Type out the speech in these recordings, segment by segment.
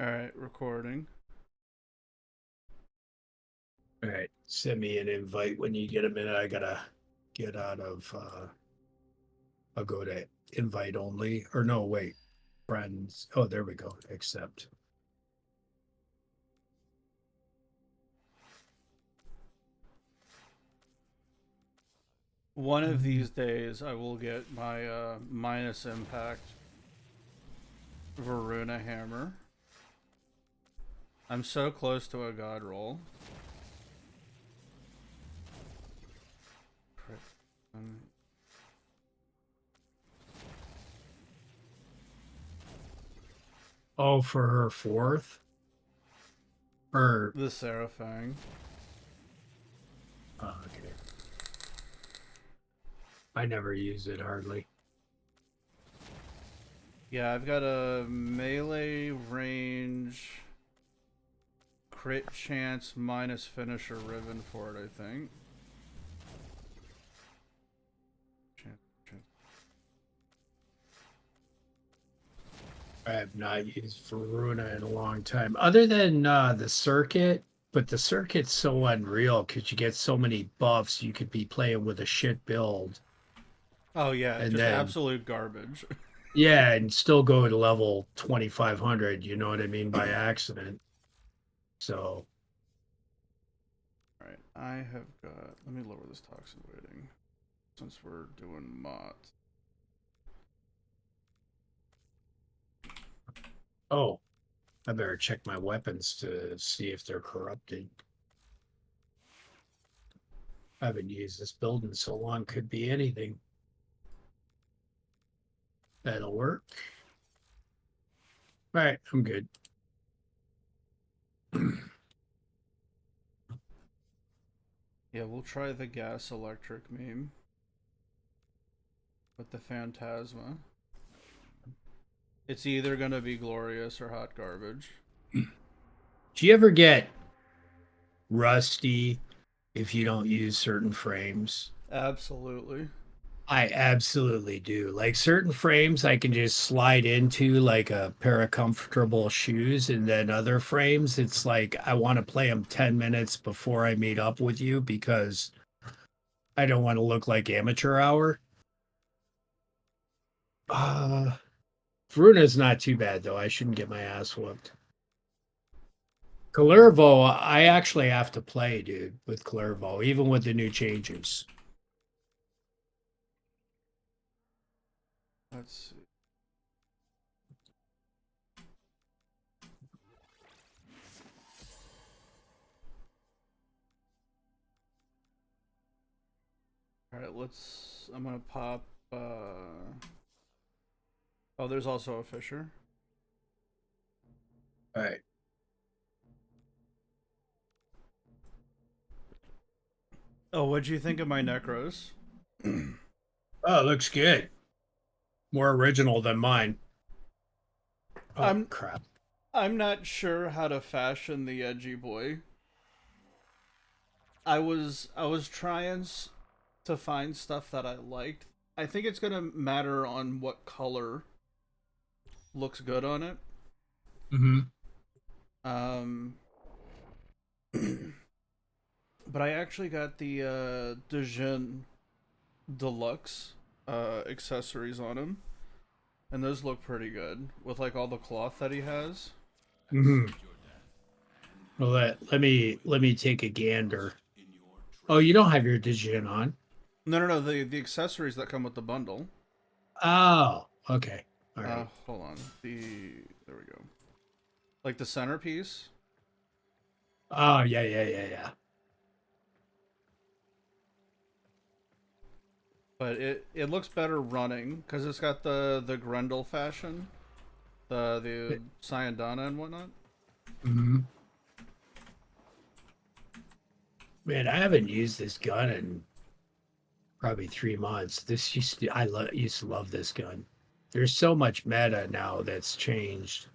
Alright, recording. All right, send me an invite when you get a minute. I gotta get out of. I'll go to invite only, or no, wait, friends. Oh, there we go. Accept. One of these days I will get my minus impact Varuna hammer. I'm so close to a god roll. Oh, for her fourth, or The Seraphang. okay. I never use it hardly. Yeah, I've got a melee range crit chance minus finisher ribbon for it, I think. I have not used Varuna in a long time, other than the circuit. But the circuit's so unreal because you get so many buffs. You could be playing with a shit build, Oh yeah, and just then absolute garbage. yeah, and still go to level 2500, you know what I mean, by accident. So, Alright, I have got... Let me lower this toxin weighting since we're doing mot. oh, I better check my weapons to see if they're corrupted. I haven't used this build in so long, could be anything. That'll work. All right, I'm good. Yeah, we'll try the gas electric meme with the Phantasma. It's either gonna be glorious or hot garbage. Do you ever get rusty if you don't use certain frames? Absolutely. I absolutely do. Like certain frames, I can just slide into like a pair of comfortable shoes, and then other frames, it's like I want to play them 10 minutes before I meet up with you because I don't want to look like amateur hour. Uh, Bruna's not too bad though. I shouldn't get my ass whooped. Calervo, I actually have to play, dude, with Calervo, even with the new changes. Let's see. Alright, let's... I'm gonna pop... Oh, there's also a Fisher. All right. Oh, what'd you think of my Nekros? Oh, it looks good. More original than mine. Oh, I'm crap. I'm not sure how to fashion the edgy boy. I was trying to find stuff that I liked. I think it's gonna matter on what color looks good on it. Hmm. Um, but I actually got the Dejeuner Deluxe accessories on him, and those look pretty good with like all the cloth that he has. Hmm. Well, let me take a gander. Oh, you don't have your Digion on. No, no, no, the accessories that come with the bundle. Oh, okay. All right. Hold on. There we go. Like the centerpiece, Oh, yeah, yeah, yeah, yeah. but it looks better running because it's got the Grendel fashion, the Syandana and whatnot. Hmm. Man, I haven't used this gun in probably 3 months. This used to love this gun. There's so much meta now that's changed.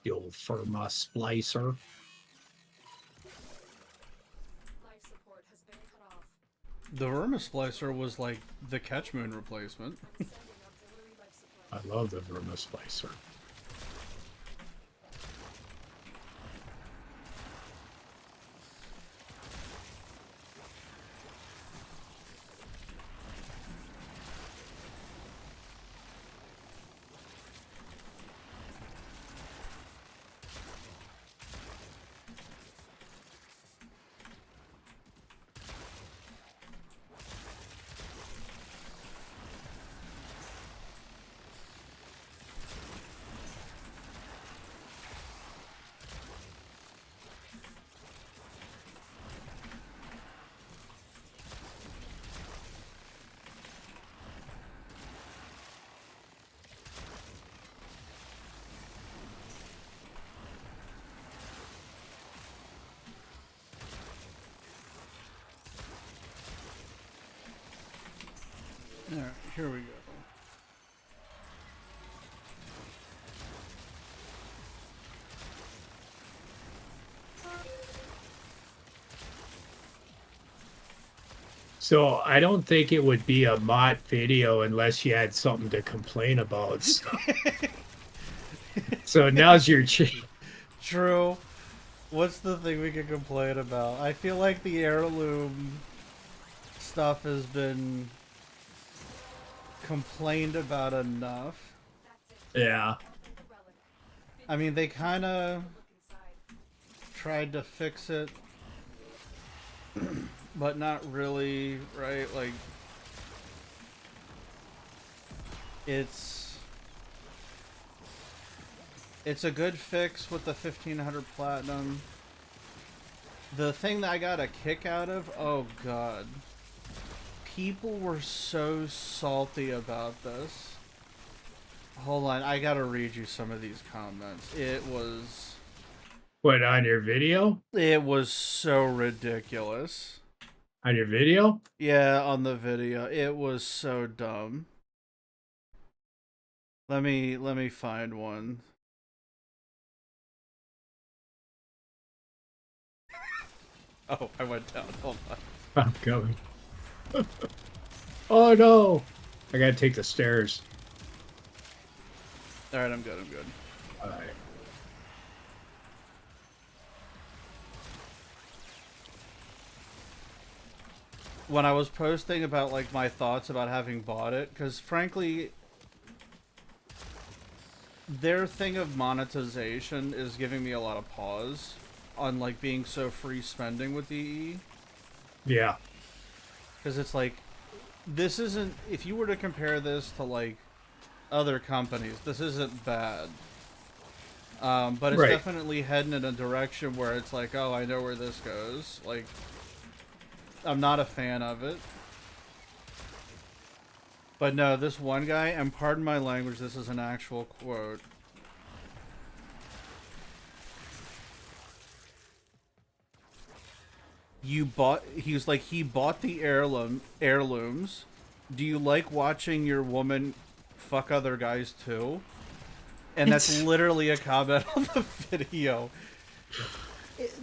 The old Firma splicer. The Vermisplicer was like the Catchmoon replacement. I love the Firma splicer. Alright, here we go. So I don't think it would be a mod video unless you had something to complain about. So now's your chance. True. What's the thing we could complain about? I feel like the heirloom stuff has been complained about enough. Yeah. I mean, they kind of tried to fix it, but not really, right? Like, it's a good fix with the 1500 platinum. The thing that I got a kick out of, oh god. People were so salty about this. Hold on, I gotta read you some of these comments. It was What, on your video? so ridiculous. On your video? Yeah, on the video. It was so dumb. Let me find one. Oh, I went down. Hold on. I'm coming. Oh no! I gotta take the stairs. Alright, I'm good, I'm good. Alright. When I was posting about like my thoughts about having bought it, because frankly, their thing of monetization is giving me a lot of pause on like being so free spending with EE. Yeah. Because it's like, this isn't, if you were to compare this to like other companies, this isn't bad. But it's definitely heading in a direction where it's like, oh, I know where this goes. Like, I'm not a fan of it. But no, this one guy, and pardon my language, this is an actual quote. He was like, he bought the heirlooms. Do you like watching your woman fuck other guys too? And that's literally a comment on the video.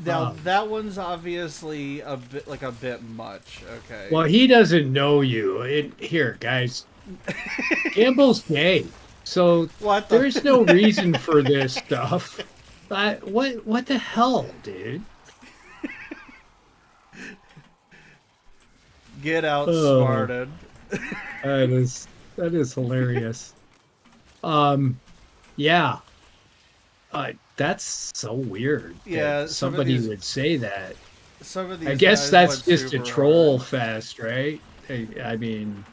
Now, that one's obviously a bit much, okay? Well, he doesn't know you. Here, guys. Gamble's gay. So there's no reason for this stuff. What the hell, dude? Get outsmarted. That is hilarious. Yeah. That's so weird. Yeah, somebody would say that. Some of these I guess that's just a troll hard. fest, right? I mean,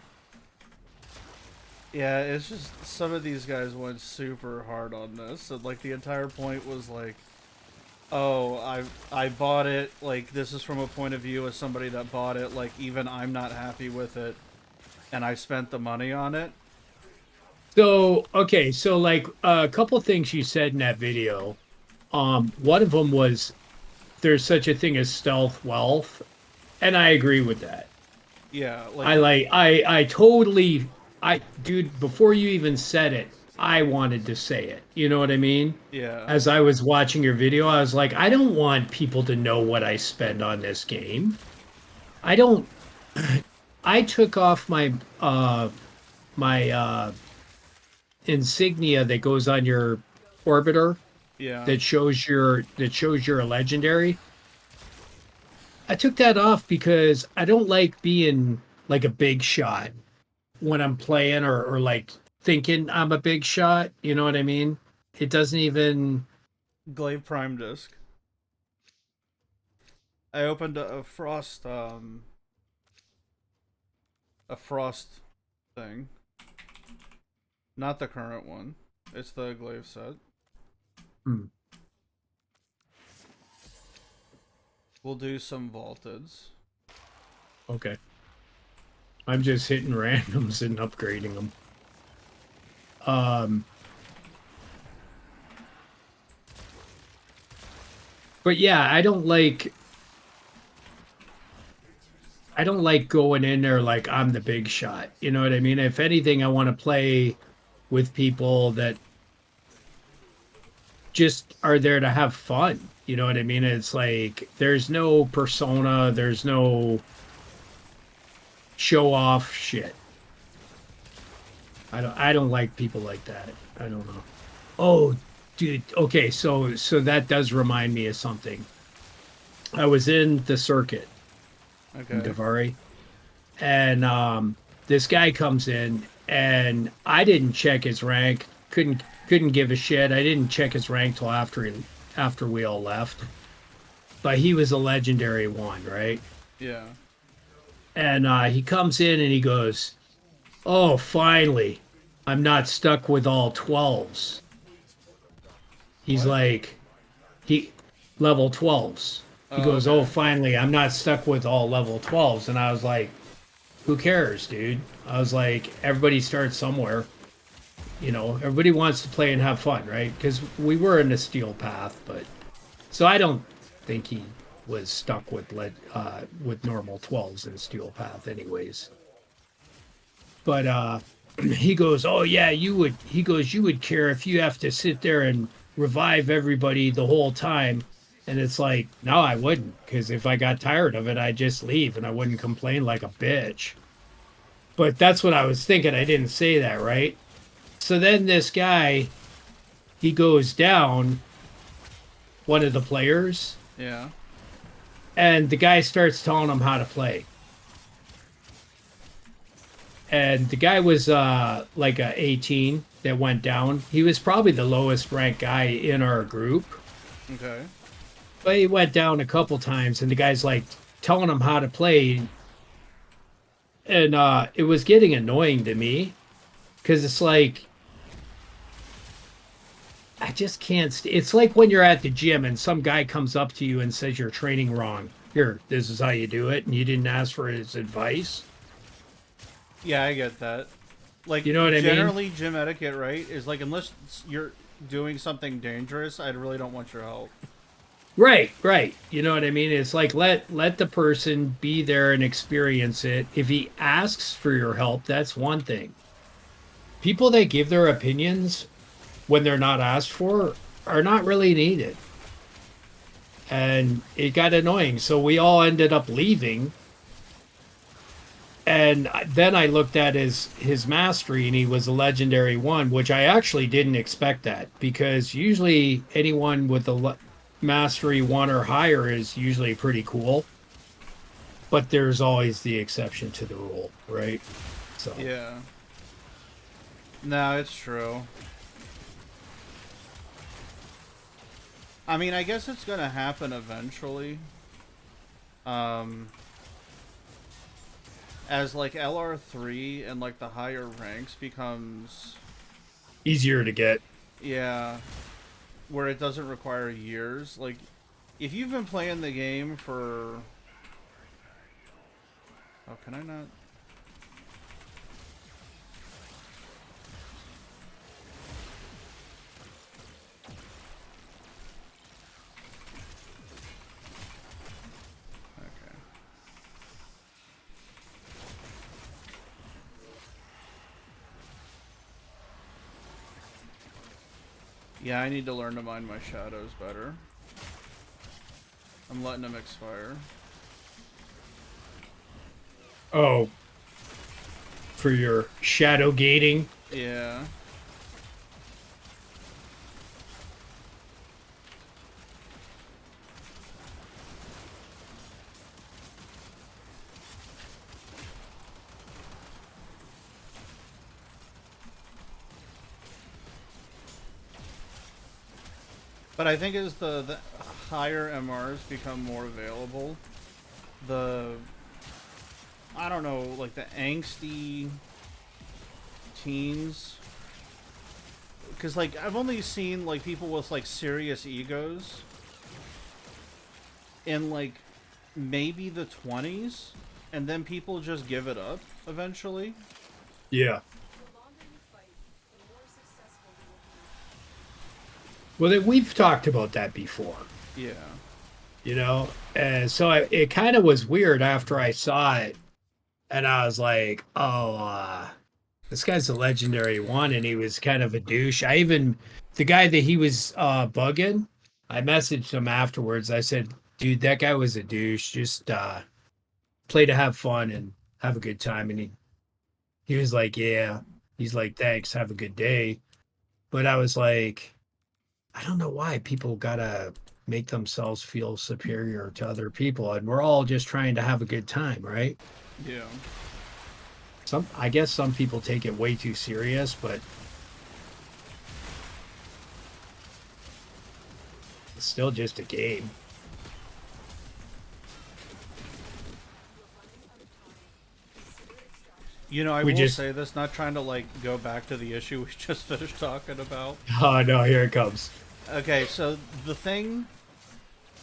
yeah, it's just some of these guys went super hard on this, and like the entire point was like, oh, I bought it, like this is from a point of view as somebody that bought it, like even I'm not happy with it, and I spent the money on it. So, okay, so like a couple things you said in that video. One of them was there's such a thing as stealth wealth, and I agree with that. Yeah, I totally, dude, before you even said it, I wanted to say it. You know what I mean? Yeah. As I was watching your video, I was like, I don't want people to know what I spend on this game. I don't. I took off my insignia that goes on your orbiter. Yeah. That shows you're a legendary. I took that off because I don't like being like a big shot when I'm playing or like thinking I'm a big shot. You know what I mean? It doesn't even. Glaive Prime Disc. I opened a frost thing. Not the current one. It's the glaive set. We'll do some vaulteds. Okay. I'm just hitting randoms and upgrading them. But yeah, I I don't like going in there like I'm the big shot. You know what I mean? If anything, I want to play with people that just are there to have fun. You know what I mean? It's like there's no persona, there's no show off shit. I don't like people like that. I don't know. Oh, dude. Okay, so that does remind me of something. I was in the circuit in Okay. Davari, and this guy comes in, and I didn't check his rank. Couldn't give a shit. I didn't check his rank till after we all left. But he was a legendary one, right? Yeah. And he comes in and he goes, "Oh, finally, I'm not stuck with all 12s." He's What? like, he level 12s. He Oh, goes, "Oh, okay. finally, I'm not stuck with all level 12s." And I was like, "Who cares, dude?" I was like, "Everybody starts somewhere. You know, everybody wants to play and have fun, right?" Because we were in a steel path, but so I don't think he was stuck with normal 12s in steel path, anyways. But he goes, "Oh yeah, you would." He goes, "You would care if you have to sit there and revive everybody the whole time." And it's like, no, I wouldn't, because if I got tired of it, I'd just leave and I wouldn't complain like a bitch. But that's what I was thinking. I didn't say that, right? So then this guy, he goes down, one of the players, Yeah. and the guy starts telling him how to play. And the guy was like a 18 that went down. He was probably the lowest ranked guy in our group, Okay. but he went down a couple times, and the guy's like telling him how to play, and it was getting annoying to me because it's like I just can't. It's like when you're at the gym and some guy comes up to you and says you're training wrong. Here, this is how you do it, and you didn't ask for his advice. Yeah, I get that. Like, You know what I mean? generally, gym etiquette, right, is like, unless you're doing something dangerous, I really don't want your help. Right, right. You know what I mean? It's like let the person be there and experience it. If he asks for your help, that's one thing. People that give their opinions when they're not asked for are not really needed. And it got annoying. So we all ended up leaving. And then I looked at his mastery and he was a legendary one, which I actually didn't expect that because usually anyone with a mastery one or higher is usually pretty cool. But there's always the exception to the rule, right? So Yeah. No, it's true. I mean, I guess it's gonna happen eventually. Um, as like LR3 and like the higher ranks becomes, easier to get. yeah, where it doesn't require years. Like, if you've been playing the game for, oh, can I not? Okay. Yeah, I need to learn to mind my shadows better. I'm letting them expire. Oh, for your shadow gating. Yeah. But I think as the higher MRs become more available, the, I don't know, like the angsty teens, because like I've only seen like people with like serious egos in like maybe the 20s, and then people just give it up eventually. Yeah. Well, we've talked about that before. Yeah. you know? And so it kind of was weird after I saw it. And I was like, oh, this guy's a legendary one. And he was kind of a douche. The guy that he was bugging, I messaged him afterwards. I said, dude, that guy was a douche. Just play to have fun and have a good time. And he was like, yeah. He's like, thanks. Have a good day. But I was like, I don't know why people gotta make themselves feel superior to other people, and we're all just trying to have a good time, right? Yeah. I guess some people take it way too serious, but it's still just a game. You know, I We will just, say this, not trying to like go back to the issue we just finished talking about. oh no, here it comes. Okay, so the thing,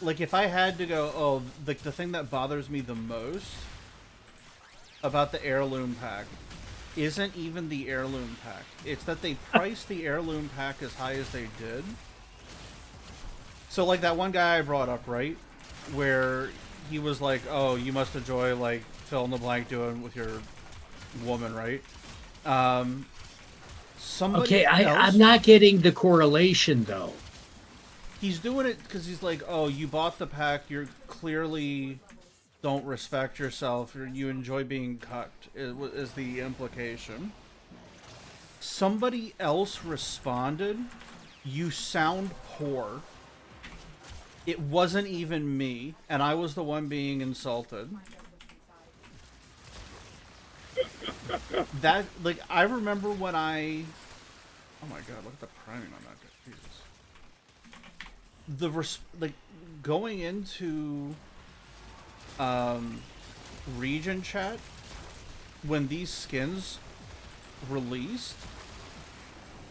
like, if I had to go, oh, the thing that bothers me the most about the heirloom pack isn't even the heirloom pack. It's that they priced the heirloom pack as high as they did. So, like, that one guy I brought up, right? Where he was like, oh, you must enjoy, like, fill in the blank doing with your woman, right? Um, Okay, somebody I'm else, not getting the correlation though. he's doing it because he's like, oh, you bought the pack, you're clearly don't respect yourself, or you enjoy being cucked, is the implication. Somebody else responded, you sound poor. It wasn't even me, and I was the one being insulted. That, like, I remember when I... Oh my god, look at the priming on that guy. Jesus. Like, going into region chat when these skins released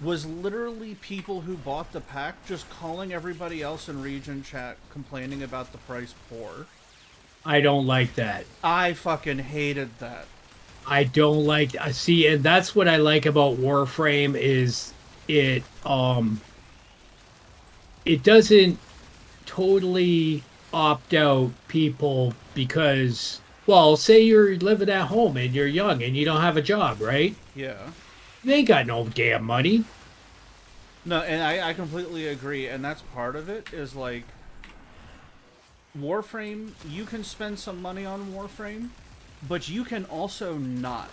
was literally people who bought the pack just calling everybody else in region chat complaining about the price poor. I don't like that. I fucking hated that. I don't like I see, and that's what I like about Warframe is it doesn't totally opt out people because, well, say you're living at home and you're young and you don't have a job, right? Yeah. They ain't got no damn money. No, and I completely agree, and that's part of it, is like Warframe, you can spend some money on Warframe, but you can also not.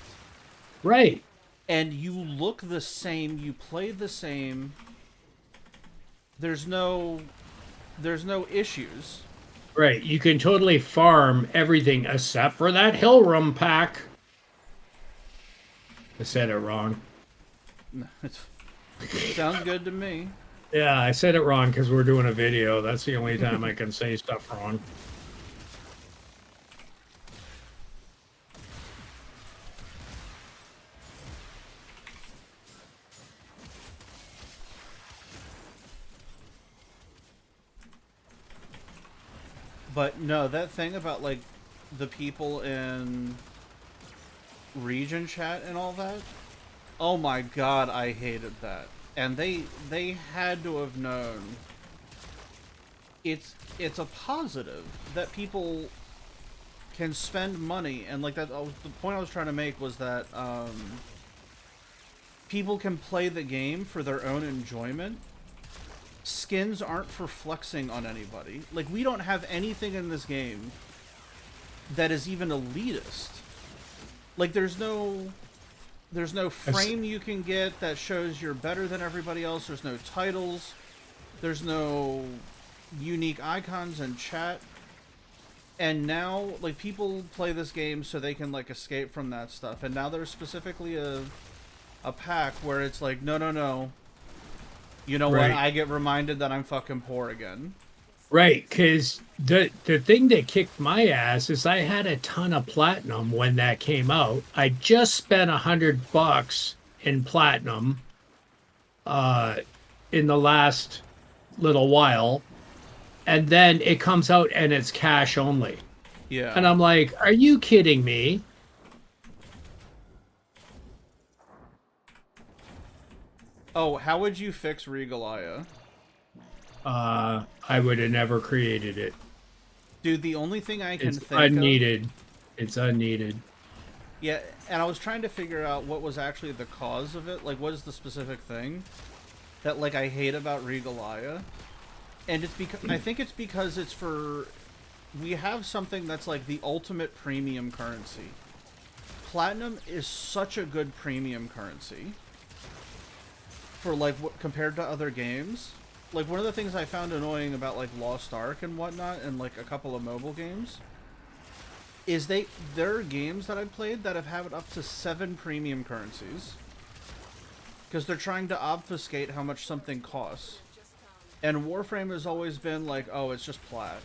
Right. And you look the same, you play the same. There's no issues. Right. You can totally farm everything except for that Heirloom pack. I said it wrong. It sounds good to me. Yeah, I said it wrong because we're doing a video. That's the only time I can say stuff wrong. But no, that thing about like the people in region chat and all that. Oh my god, I hated that. And they had to have known. It's a positive that people can spend money, and like that. The point I was trying to make was that people can play the game for their own enjoyment. Skins aren't for flexing on anybody. Like, we don't have anything in this game that is even elitist. Like, there's no frame you can get that shows you're better than everybody else. There's no titles. There's no unique icons in chat. And now, like, people play this game so they can, like, escape from that stuff. And now there's specifically a pack where it's like, no, no, no. You know what? I get reminded that I'm fucking poor again. Right, because the thing that kicked my ass is I had a ton of platinum when that came out. I just spent $100 in platinum in the last little while, and then it comes out and it's cash only. Yeah. And I'm like, are you kidding me? Oh, how would you fix Regalia? I would have never created it. Dude, the only thing I can It's think of. unneeded. It's unneeded. Yeah, and I was trying to figure out what was actually the cause of it. Like, what is the specific thing that, like, I hate about Regalia? And it's because I think it's because it's for we have something that's like the ultimate premium currency. Platinum is such a good premium currency for like what compared to other games. Like one of the things I found annoying about like Lost Ark and whatnot, and like a couple of mobile games, is there are games that I've played that have had up to 7 premium currencies because they're trying to obfuscate how much something costs. And Warframe has always been like, oh, it's just plat.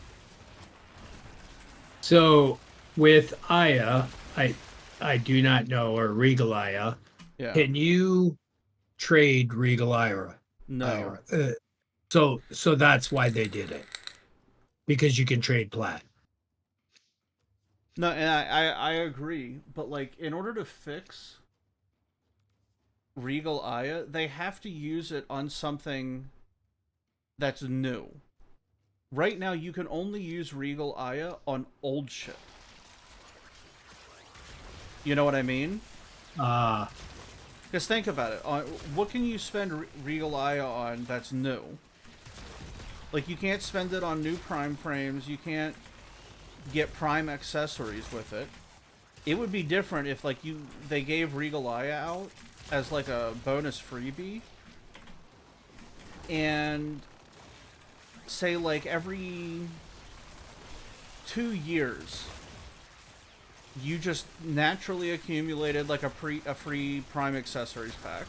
So with Aya, I do not know, or Regalia. Yeah. Can you trade Regalia? No. So that's why they did it, because you can trade plat. No, and I agree, but like in order to fix Regal Aya, they have to use it on something that's new. Right now, you can only use Regal Aya on old shit. You know what I mean? Uh Because think about it. What can you spend Regal Aya on that's new? Like, you can't spend it on new Prime frames. You can't get Prime accessories with it. It would be different if, like, they gave Regal Aya out as, like, a bonus freebie. And say, like, every 2 years, you just naturally accumulated like a free Prime accessories pack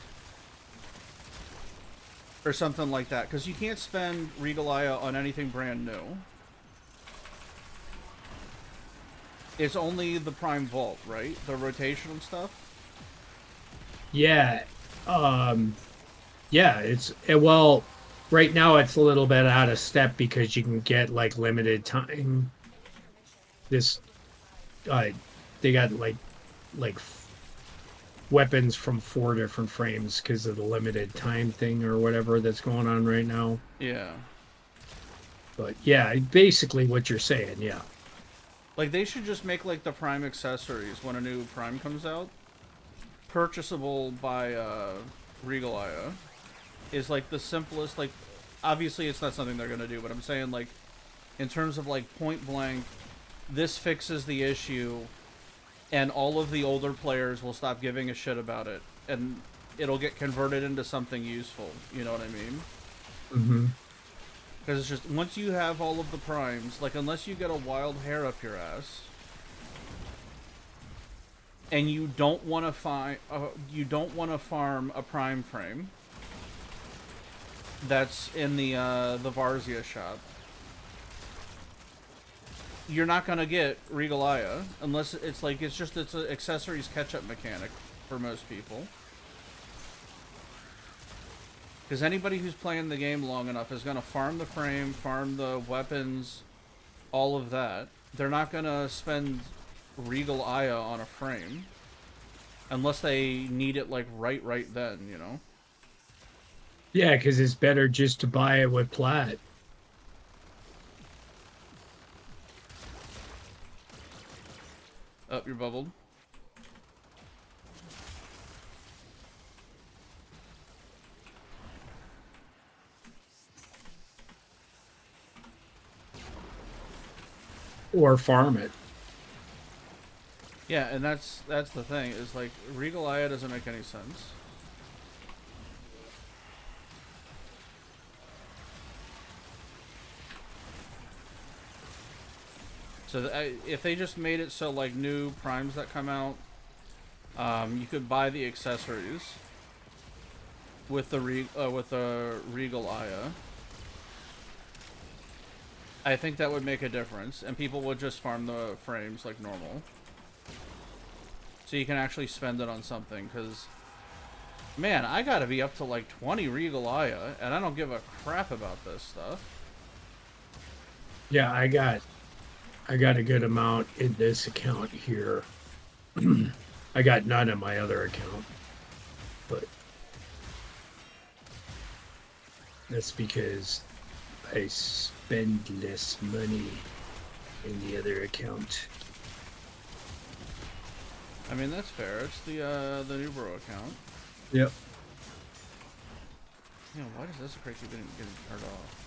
or something like that, because you can't spend Regalia on anything brand new. It's only the Prime Vault, right? The rotational stuff. yeah. Um yeah, well, right now it's a little bit out of step because you can get like limited time. This uh they got like weapons from 4 different frames because of the limited time thing or whatever that's going on right now. Yeah. But yeah, basically what you're saying, yeah. Like, they should just make like the Prime accessories when a new Prime comes out purchasable by Regalia is like the simplest. Like, obviously it's not something they're gonna do, but I'm saying, like, in terms of like point blank, this fixes the issue and all of the older players will stop giving a shit about it and it'll get converted into something useful. You know what I mean? Mm-hmm. Because it's just, once you have all of the primes, like, unless you get a wild hair up your ass and you don't want to farm a prime frame that's in the Varzia shop, you're not gonna get Regalia unless it's like it's an accessories catch-up mechanic for most people. Because anybody who's playing the game long enough is gonna farm the frame, farm the weapons, all of that. They're not gonna spend Regal Aya on a frame unless they need it like right then, you know? Yeah, because it's better just to buy it with plat. Oh, you're bubbled. Or farm it. Yeah, and that's the thing, is like Regal Aya doesn't make any sense. So if they just made it so like new primes that come out, you could buy the accessories with the Regal Aya. I think that would make a difference, and people would just farm the frames like normal. So you can actually spend it on something, because, man, I gotta be up to like 20 Regal Aya, and I don't give a crap about this stuff. Yeah, I got a good amount in this account here. I got none in my other account, but that's because I spend less money. in the other account. I mean, that's fair. It's the new bro account. Yep. You know, why does this crate keep getting turned off?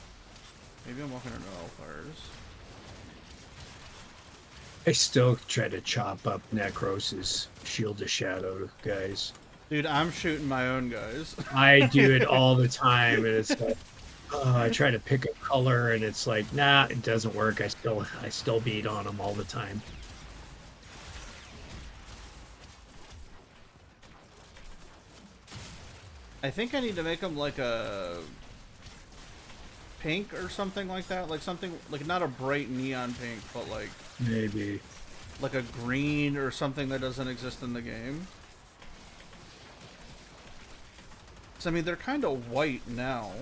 Maybe I'm walking into Hellfires. I still try to chop up Nekros's Shield of Shadow guys. Dude, I'm shooting my own guys. I do it all the time, and it's like, I try to pick a color, and it's like, nah, it doesn't work. I still beat on them all the time. I think I need to make them like a pink or something like that. Like something, like not a bright neon pink, but like Maybe. like a green or something that doesn't exist in the game. So, I mean, they're kind of white now.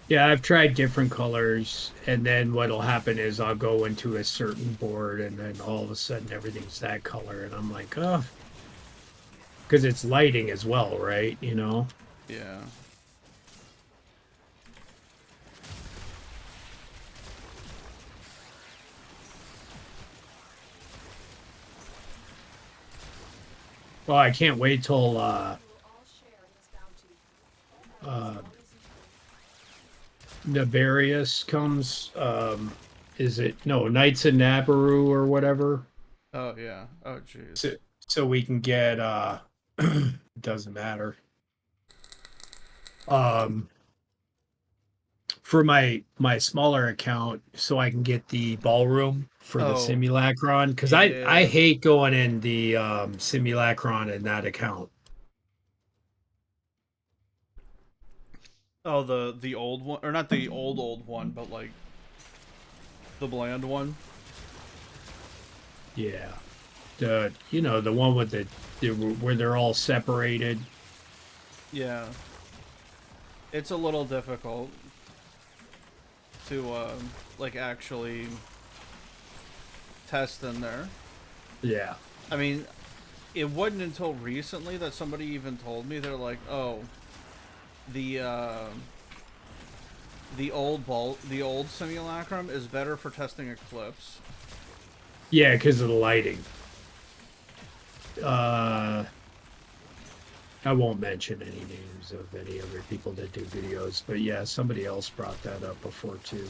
Yeah, I've tried different colors, and then what'll happen is I'll go into a certain board, and then all of a sudden everything's that color, and I'm like, oh, because it's lighting as well, right? You know? Yeah. Well, I can't wait till Nefarious comes. Is it no Knights of Nabaru or whatever? Oh, yeah. Oh, jeez. So we can get it doesn't matter. Um, for my smaller account, so I can get the ballroom for the Oh, simulacron, because I yeah. hate going in the simulacron in that account. Oh, the old one, or not the old one, but like the bland one. Yeah, the one with where they're all separated. Yeah. It's a little difficult to like actually test in there. Yeah. I mean, it wasn't until recently that somebody even told me, they're like, "Oh, the the old simulacrum is better for testing Eclipse." Yeah, because of the lighting. I won't mention any names of any other people that do videos, but yeah, somebody else brought that up before too.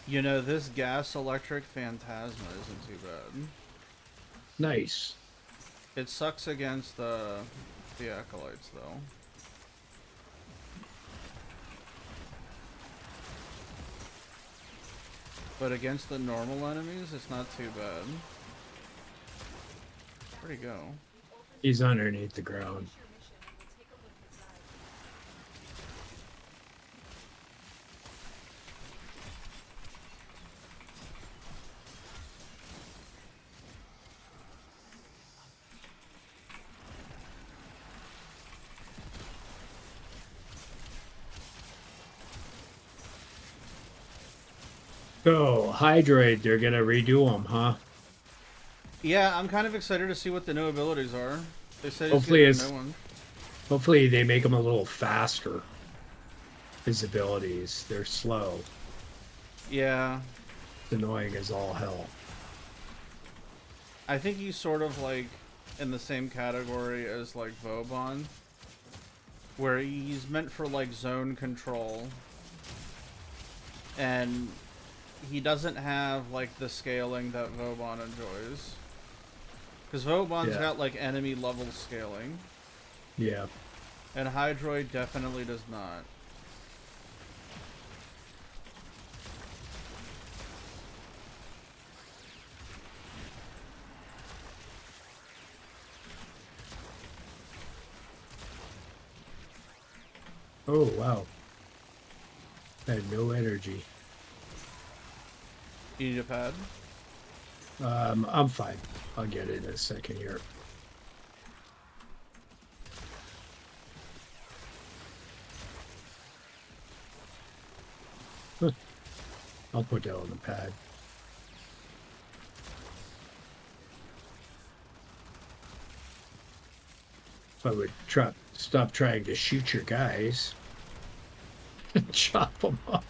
You know, this gas electric phantasma isn't too bad. Nice. It sucks against the acolytes though. But against the normal enemies, it's not too bad. Where'd he go? He's underneath the ground. So, Hydroid, they're gonna redo them, huh? Yeah, I'm kind of excited to see what the new abilities are. They said he's Hopefully, getting a new one. hopefully they make them a little faster. His abilities, they're slow. Yeah, It's annoying as all hell. I think he's sort of like in the same category as like Vobon, where he's meant for like zone control, and he doesn't have like the scaling that Vobon enjoys. Because Vobon's Yeah. got like enemy level scaling, Yeah. and Hydroid definitely does not. Oh, wow. I had no energy. You need a pad? I'm fine. I'll get it in a second here. Huh. I'll put that on the pad. if I would stop trying to shoot your guys and chop them up.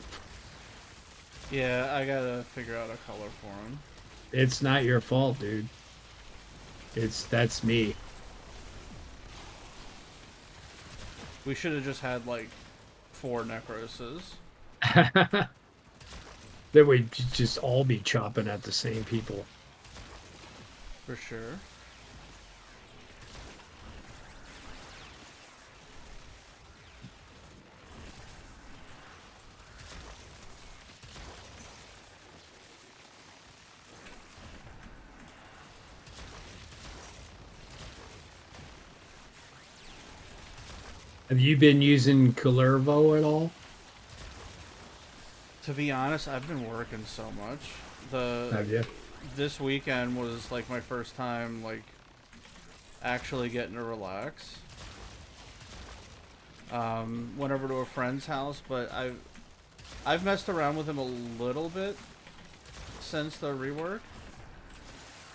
Yeah, I gotta figure out a color for him. It's not your fault, dude. That's me. We should have just had like 4 Necroses. Then we'd just all be chopping at the same people. For sure. Have you been using Culervo at all? To be honest, I've been working so much. Have you? This weekend was like my first time like actually getting to relax. Went over to a friend's house, but I've messed around with him a little bit since the rework,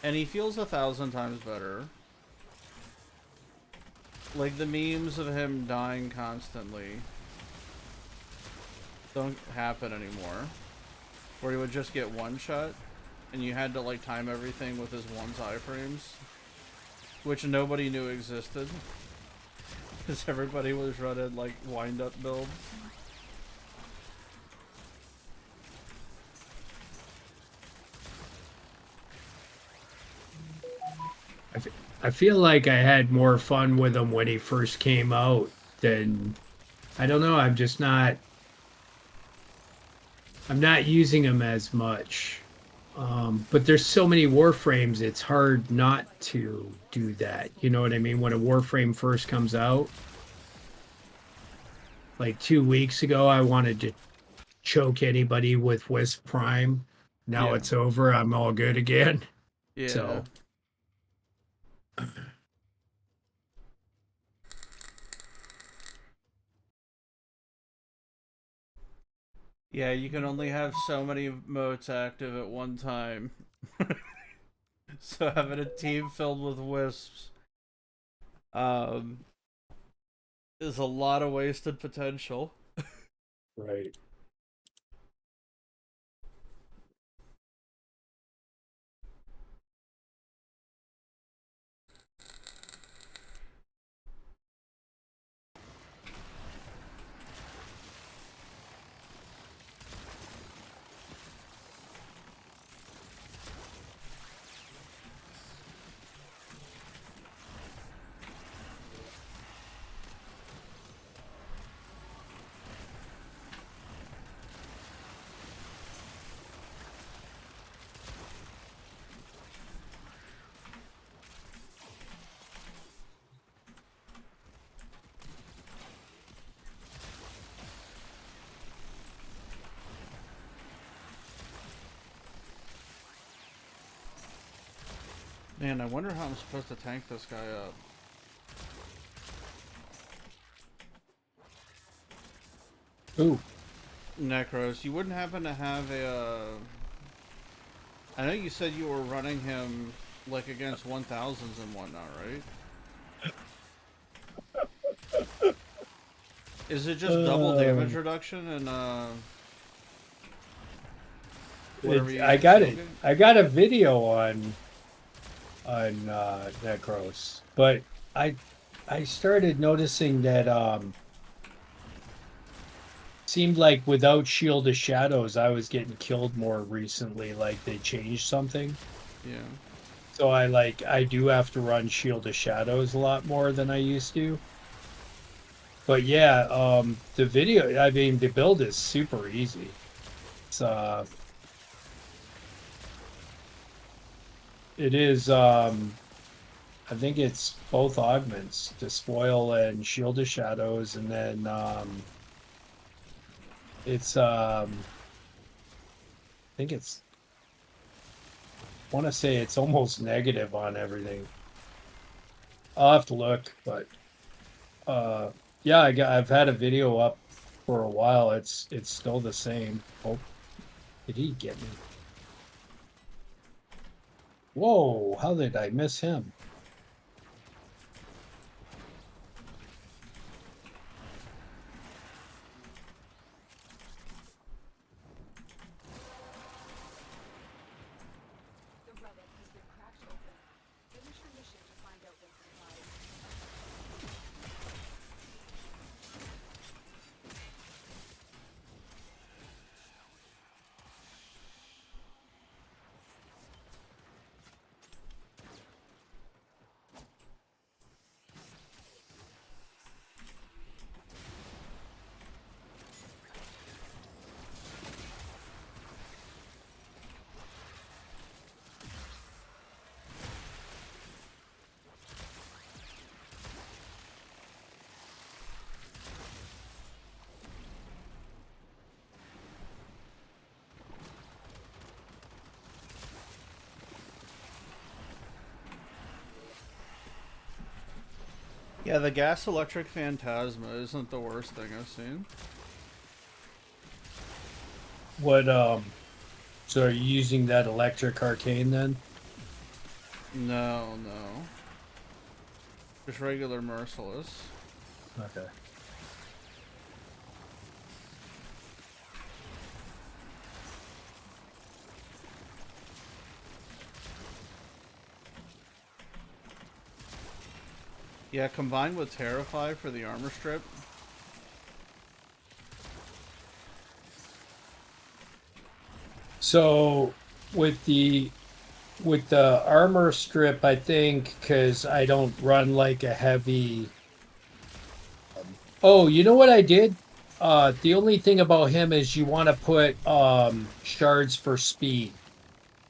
and he feels 1,000 times better. Like the memes of him dying constantly don't happen anymore. Where he would just get one shot, and you had to like time everything with his one's iframes, which nobody knew existed, because everybody was running like wind-up builds. I feel like I had more fun with him when he first came out than I don't know. I'm not using him as much. But there's so many Warframes, it's hard not to do that. You know what I mean? When a Warframe first comes out, like 2 weeks ago, I wanted to choke anybody with Wisp Prime. Now Yeah. it's over. I'm all good again. Yeah. So Yeah, you can only have so many motes active at one time. So having a team filled with wisps is a lot of wasted potential. right. Man, I wonder how I'm supposed to tank this guy up. Ooh. Nekros, you wouldn't happen to have a I know you said you were running him like against 1000s and whatnot, right? Is it just double damage reduction and whatever you I get got shield it. gain? I got a video on Nekros, but I started noticing that seemed like without Shield of Shadows, I was getting killed more recently. Like they changed something, Yeah. so I do have to run Shield of Shadows a lot more than I used to. But yeah, the video. I mean, the build is super easy. It's it is I think it's both augments, Despoil and Shield of Shadows, and then it's I think it's want to say it's almost negative on everything. I'll have to look, but yeah, I've had a video up for a while. It's still the same. Oh, did he get me? Whoa, how did I miss him? Yeah, the gas electric phantasma isn't the worst thing I've seen. What so are you using that electric arcane then? No, no. Just regular merciless. Okay. Yeah, combined with Terrify for the armor strip. So with the armor strip, I think because I don't run like a heavy. Oh, you know what I did? The only thing about him is you want to put shards for speed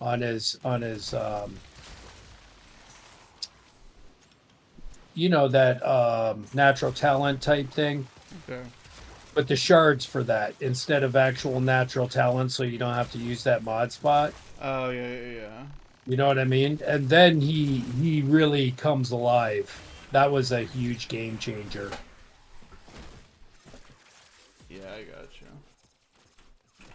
on his you know that natural talent type thing. Okay. But the shards for that instead of actual natural talent, so you don't have to use that mod spot. Oh, yeah, yeah, yeah. You know what I mean? And then he really comes alive. That was a huge game changer. Yeah, I got you.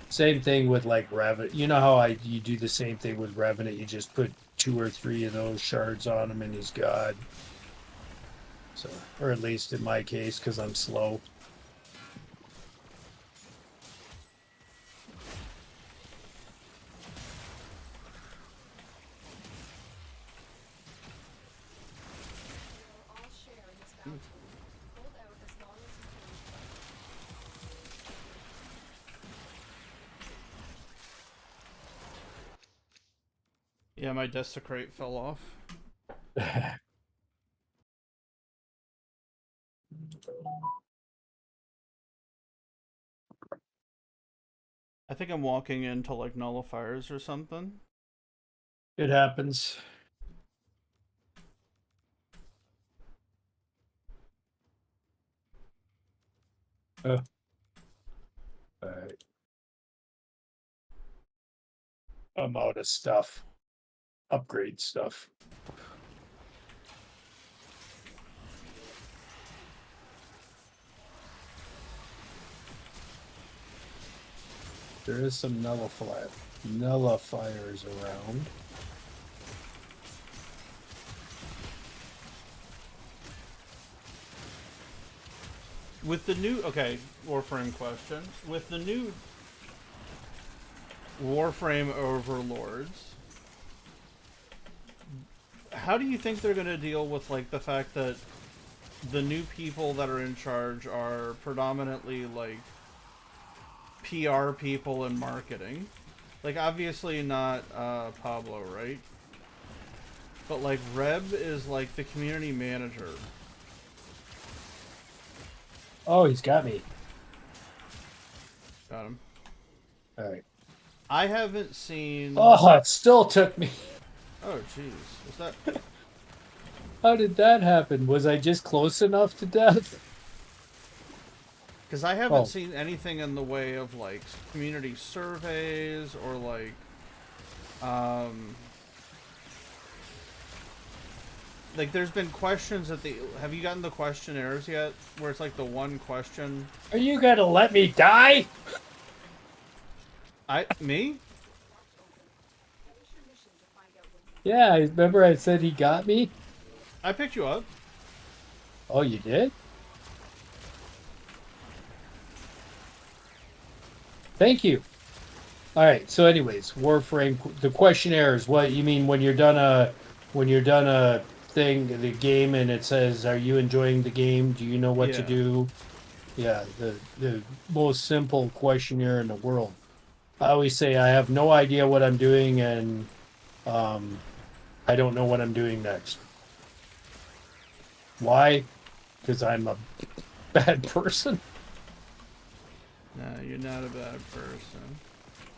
Same thing with like Revenant. You know how you do the same thing with Revenant? You just put 2 or 3 of those shards on him, and he's God. So, or at least in my case, because I'm slow. Yeah, my desecrate fell off. I think I'm walking into like nullifiers or something. It happens. All right. I'm out of stuff. Upgrade stuff. There is some nullifiers around. With the new, okay, Warframe question. With the new Warframe overlords, how do you think they're going to deal with like the fact that the new people that are in charge are predominantly like PR people and marketing? Like obviously not Pablo, right? But like Reb is like the community manager. Oh, he's got me. Got him. All right. I haven't seen. Oh, it still took me. Oh, jeez. Was that? How did that happen? Was I just close enough to death? Because I haven't Oh, seen anything in the way of like community surveys or like there's been questions at the. Have you gotten the questionnaires yet? Where it's like the one question. are you gonna let me die? Me? Yeah, I remember I said he got me. I picked you up. Oh, you did? Thank you. All right. So, anyways, Warframe. The questionnaire is what you mean when you're done a thing, the game, and it says, "Are you enjoying the game? Do you know what to Yeah. do?" Yeah, the most simple questionnaire in the world. I always say I have no idea what I'm doing, and um, I don't know what I'm doing next. Why? Because I'm a bad person. No, you're not a bad person.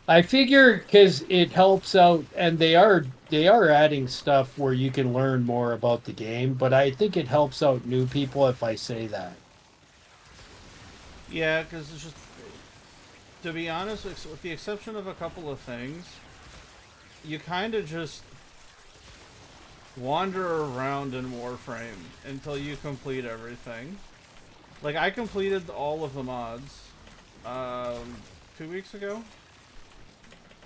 I figure because it helps out, and they are adding stuff where you can learn more about the game. But I think it helps out new people if I say that. Yeah, because it's just. To be honest, with the exception of a couple of things, you kind of just wander around in Warframe until you complete everything. Like, I completed all of the mods, 2 weeks ago.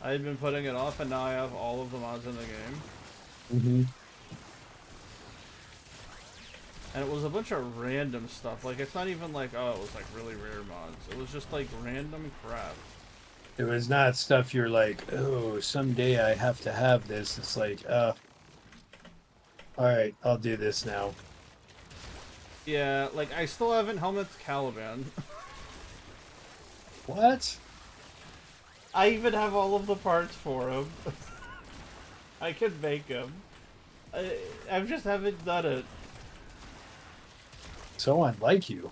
I had been putting it off, and now I have all of the mods in the game. Mm-hmm. And it was a bunch of random stuff. Like, it's not even like, oh, it was like really rare mods. It was just like random crap. It was not stuff you're like, oh, someday I have to have this. It's like, all right, I'll do this now. Yeah, like, I still haven't helmeted Caliban. What? I even have all of the parts for him. I can make him. I just haven't done it. So unlike you.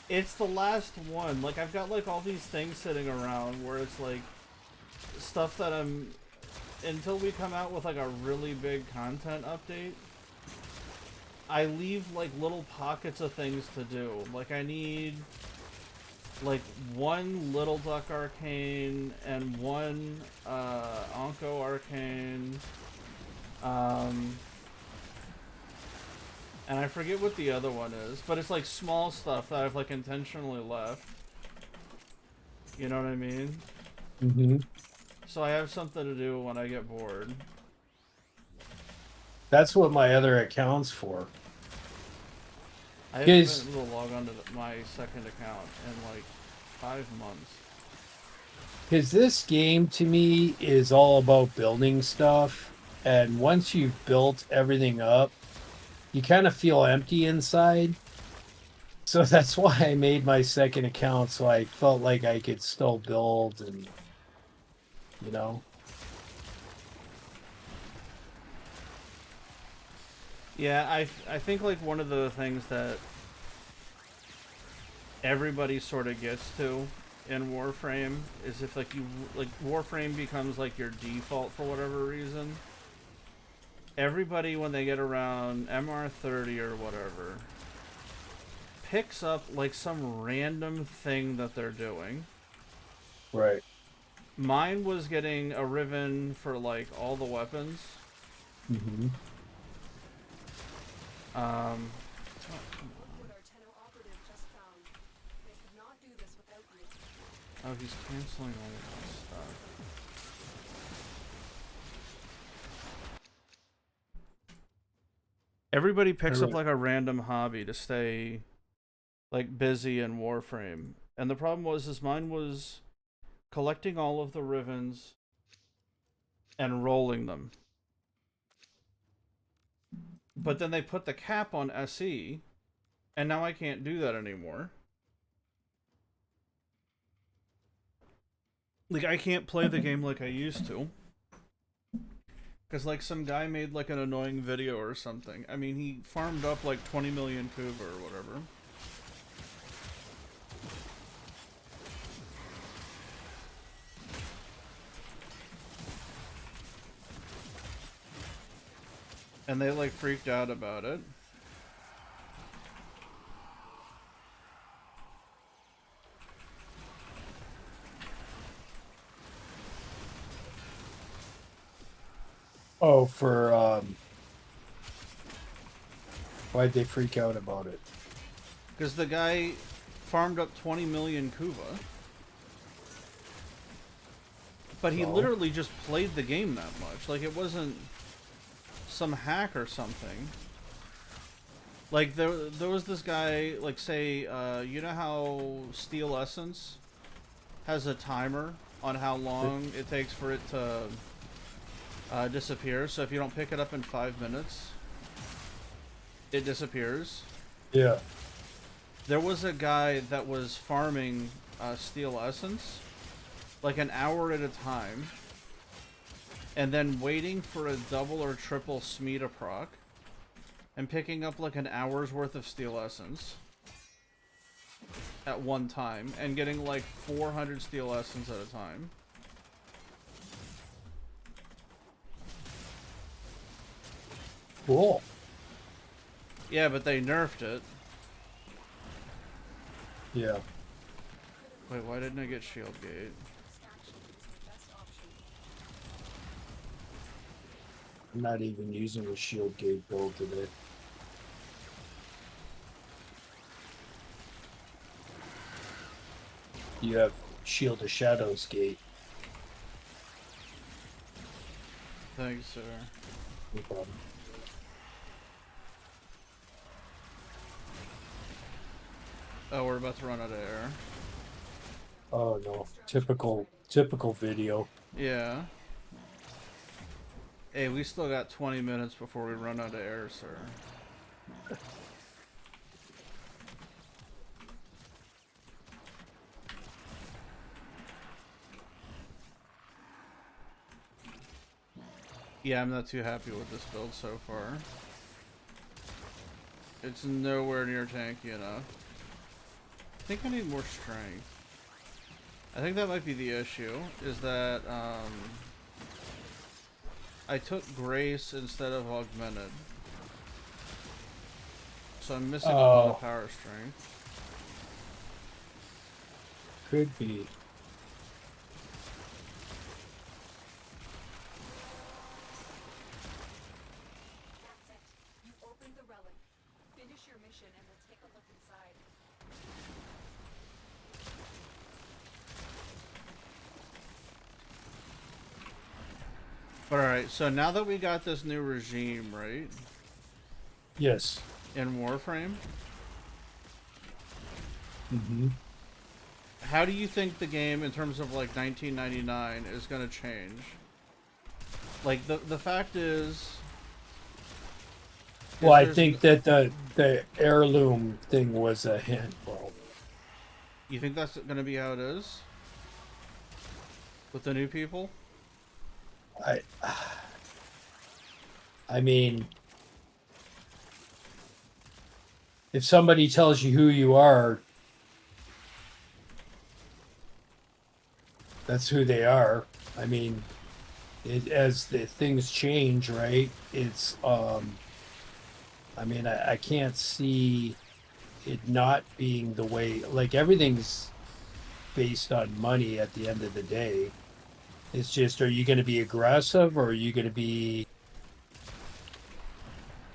It's the last one. Like, I've got like all these things sitting around where it's like stuff that I'm, until we come out with like a really big content update, I leave like little pockets of things to do. Like, I need like one Little Duck Arcane and one Onko Arcane. And I forget what the other one is, but it's like small stuff that I've like intentionally left. You know what I mean? Mm-hmm. So I have something to do when I get bored. That's what my other account's for. I haven't been able to log on to my second account in like 5 months. Because this game to me is all about building stuff. And once you've built everything up, you kind of feel empty inside. So that's why I made my second account, so I felt like I could still build and, you know. Yeah, I think like one of the things that everybody sort of gets to in Warframe is if like you like Warframe becomes like your default for whatever reason. Everybody when they get around MR30 or whatever picks up like some random thing that they're doing. Right. Mine was getting a ribbon for like all the weapons. Mm-hmm. Oh, he's canceling all of this stuff. Everybody picks up like a random hobby to stay like busy in Warframe. And the problem was is mine was collecting all of the ribbons and rolling them. But then they put the cap on SE, and now I can't do that anymore. Like, I can't play the game like I used to. Because, like, some guy made, like, an annoying video or something. I mean, he farmed up, like, 20 million Kuva or whatever. And they, like, freaked out about it. Oh, for why'd they freak out about it? Because the guy farmed up 20 million Kuva. But he literally just played the game that much. Like, it wasn't some hack or something. Like, there was this guy, like, say, you know how Steel Essence has a timer on how long it takes for it to disappear? So if you don't pick it up in 5 minutes, it disappears. Yeah. There was a guy that was farming Steel Essence like an hour at a time, and then waiting for a double or triple Smita proc, and picking up like an hour's worth of Steel Essence at one time, and getting like 400 Steel Essence at a time. Cool. Yeah, but they nerfed it. Yeah. Wait, why didn't I get Shield Gate? I'm not even using a shield gate build today. You have Shield of Shadows gate. Thanks, sir. No problem. Oh, we're about to run out of air. Oh no. Typical video. Yeah. Hey, we still got 20 minutes before we run out of air, sir. Yeah, I'm not too happy with this build so far. It's nowhere near tanky enough. I think I need more strength. I think that might be the issue, is that, I took Grace instead of Augmented. So I'm missing a lot of power strength. Could be. That's it. You opened the relic. Finish your mission and we'll take a look inside. But alright, so now that we got this new regime, right? Yes. In Warframe, Mm-hmm. how do you think the game, in terms of like 1999, is going to change? Like, the fact is... Well, I think that the heirloom thing was a hint, bro. You think that's going to be how it is? With the new people? I mean, if somebody tells you who you are, that's who they are. I mean, as the things change, right? It's I mean, I can't see it not being the way, like, everything's based on money at the end of the day. It's just, are you going to be aggressive or are you going to be,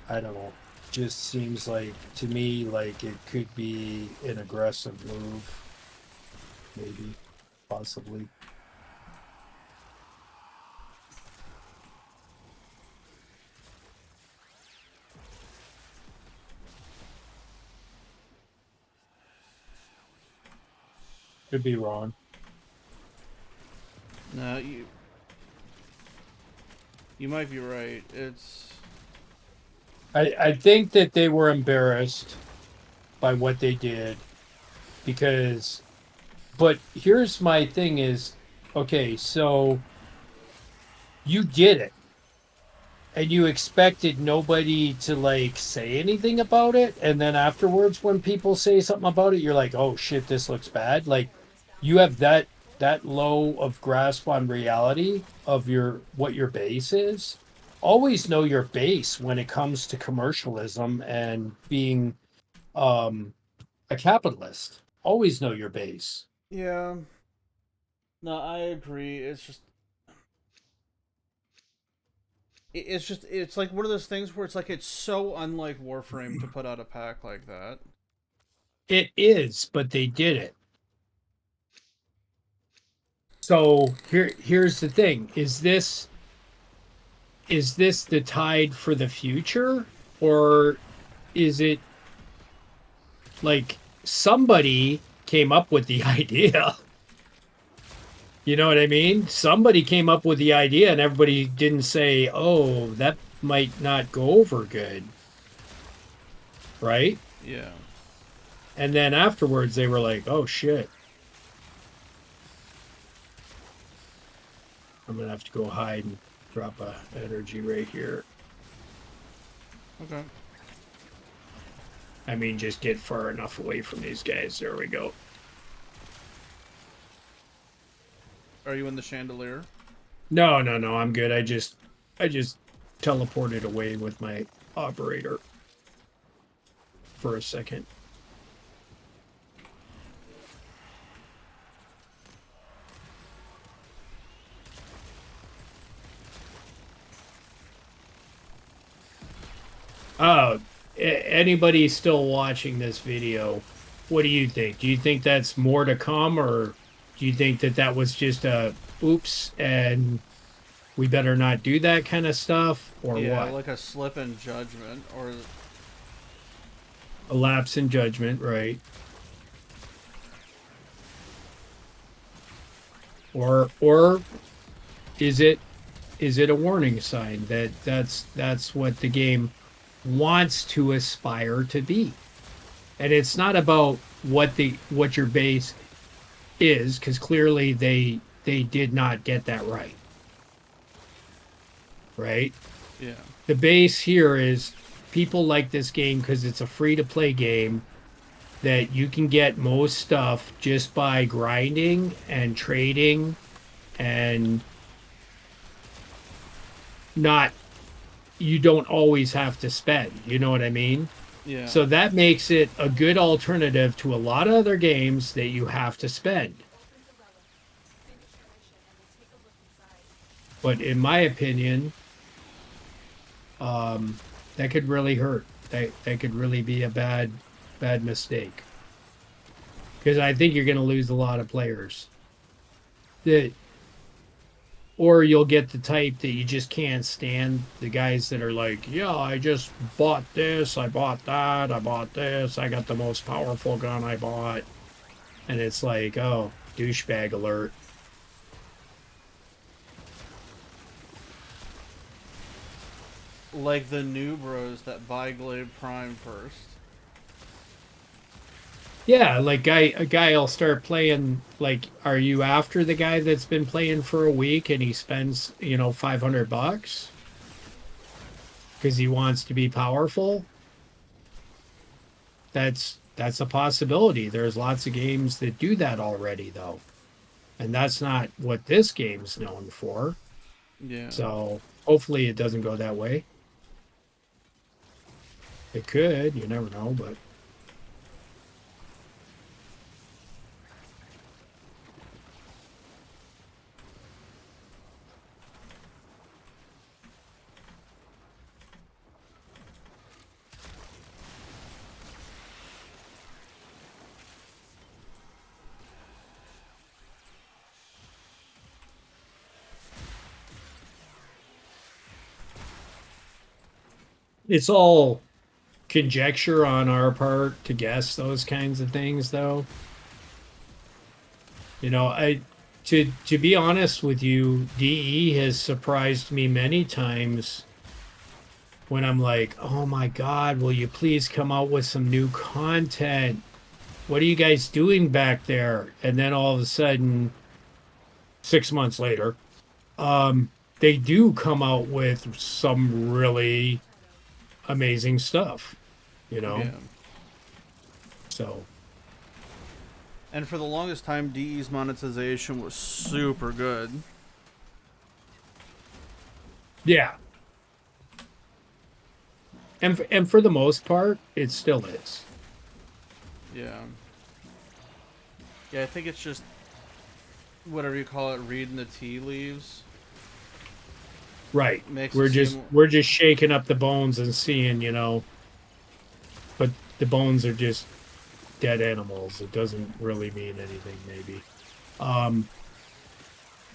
I don't know. Just seems like, to me, like it could be an aggressive move. Maybe, possibly. Could be wrong. No, you might be right. It's... I think that they were embarrassed by what they did because, but here's my thing is, okay, so you did it and you expected nobody to like say anything about it, and then afterwards when people say something about it, you're like, oh shit, this looks bad. Like, you have that low of grasp on reality of your what your base is. Always know your base when it comes to commercialism and being um a capitalist. Always know your base. Yeah. No, I agree. It's just... it's like one of those things where it's like, it's so unlike Warframe to put out a pack like that. It is, but they did it. So here's the thing. Is this the tide for the future, or is it like somebody came up with the idea? You know what I mean? Somebody came up with the idea and everybody didn't say, "Oh, that might not go over good." Right? Yeah. And then afterwards they were like, "Oh shit. I'm going to have to go hide and drop a energy right here." Okay. I mean, just get far enough away from these guys. There we go. Are you in the chandelier? No, I'm good. I just teleported away with my operator for a second. Oh, anybody still watching this video, what do you think? Do you think that's more to come, or do you think that that was just a oops and we better not do that kind of stuff, or Yeah, what? like a slip in judgment, or A lapse in judgment, right? Or is it a warning sign that that's what the game wants to aspire to be? And it's not about what your base is, because clearly they did not get that right. Right? yeah, The base here is people like this game because it's a free to play game that you can get most stuff just by grinding and trading and not you don't always have to spend. You know what I mean? yeah, So that makes it a good alternative to a lot of other games that you have to spend. Open the relic. Finish your mission and we'll take a look inside. But in my opinion, that could really hurt. That could really be a bad mistake. Because I think you're going to lose a lot of players. That, or you'll get the type that you just can't stand. The guys that are like, yeah, I just bought this, I bought that, I bought this, I got the most powerful gun I bought. And it's like, oh, douchebag alert. like the new bros that buy Glade Prime first. Yeah, like a guy will start playing. Like, are you after the guy that's been playing for a week and he spends, $500 because he wants to be powerful? That's a possibility. There's lots of games that do that already, though, and that's not what this game's known for. Yeah, So hopefully it doesn't go that way. It could, you never know, but it's all conjecture on our part to guess those kinds of things, though. I to be honest with you, DE has surprised me many times when I'm like, "Oh my God, will you please come out with some new content? What are you guys doing back there?" And then all of a sudden, 6 months later, they do come out with some really amazing stuff, you know? yeah. So, And for the longest time, DE's monetization was super good. yeah. And for the most part, it still is. Yeah. Yeah, I think it's just whatever you call it, reading the tea leaves. Right. Makes We're it just seem we're just shaking up the bones and seeing, but the bones are just dead animals. It doesn't really mean anything, maybe. Um,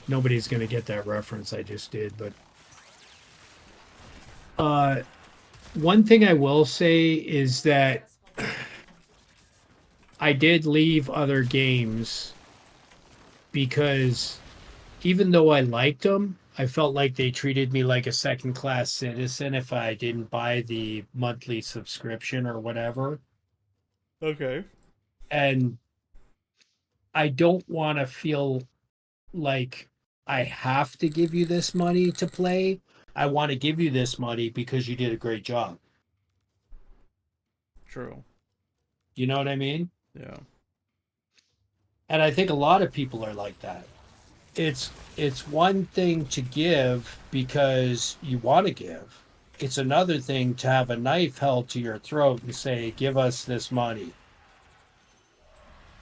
Nobody's gonna get that reference I just did, but uh, one thing I will say is that I did leave other games because even though I liked them, I felt like they treated me like a second class citizen if I didn't buy the monthly subscription or whatever. okay. And I don't want to feel like I have to give you this money to play. I want to give you this money because you did a great job. True. You know what I mean? Yeah. And I think a lot of people are like that. It's one thing to give because you want to give. It's another thing to have a knife held to your throat and say, "Give us this money."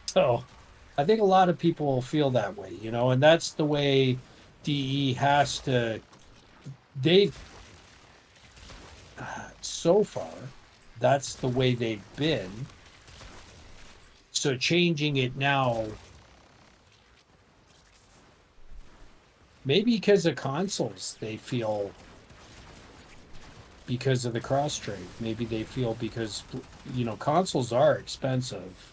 So, I think a lot of people will feel that way, and that's the way DE has to. They so far, that's the way they've been. So changing it now, maybe because of consoles, they feel because of the cross trade. Maybe they feel because consoles are expensive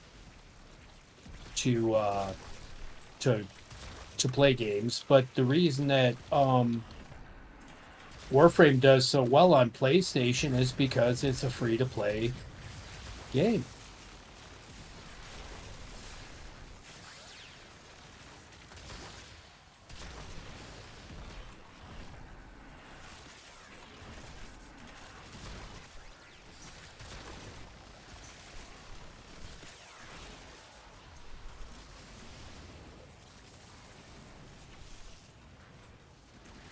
to to play games, but the reason that Warframe does so well on PlayStation is because it's a free to play game.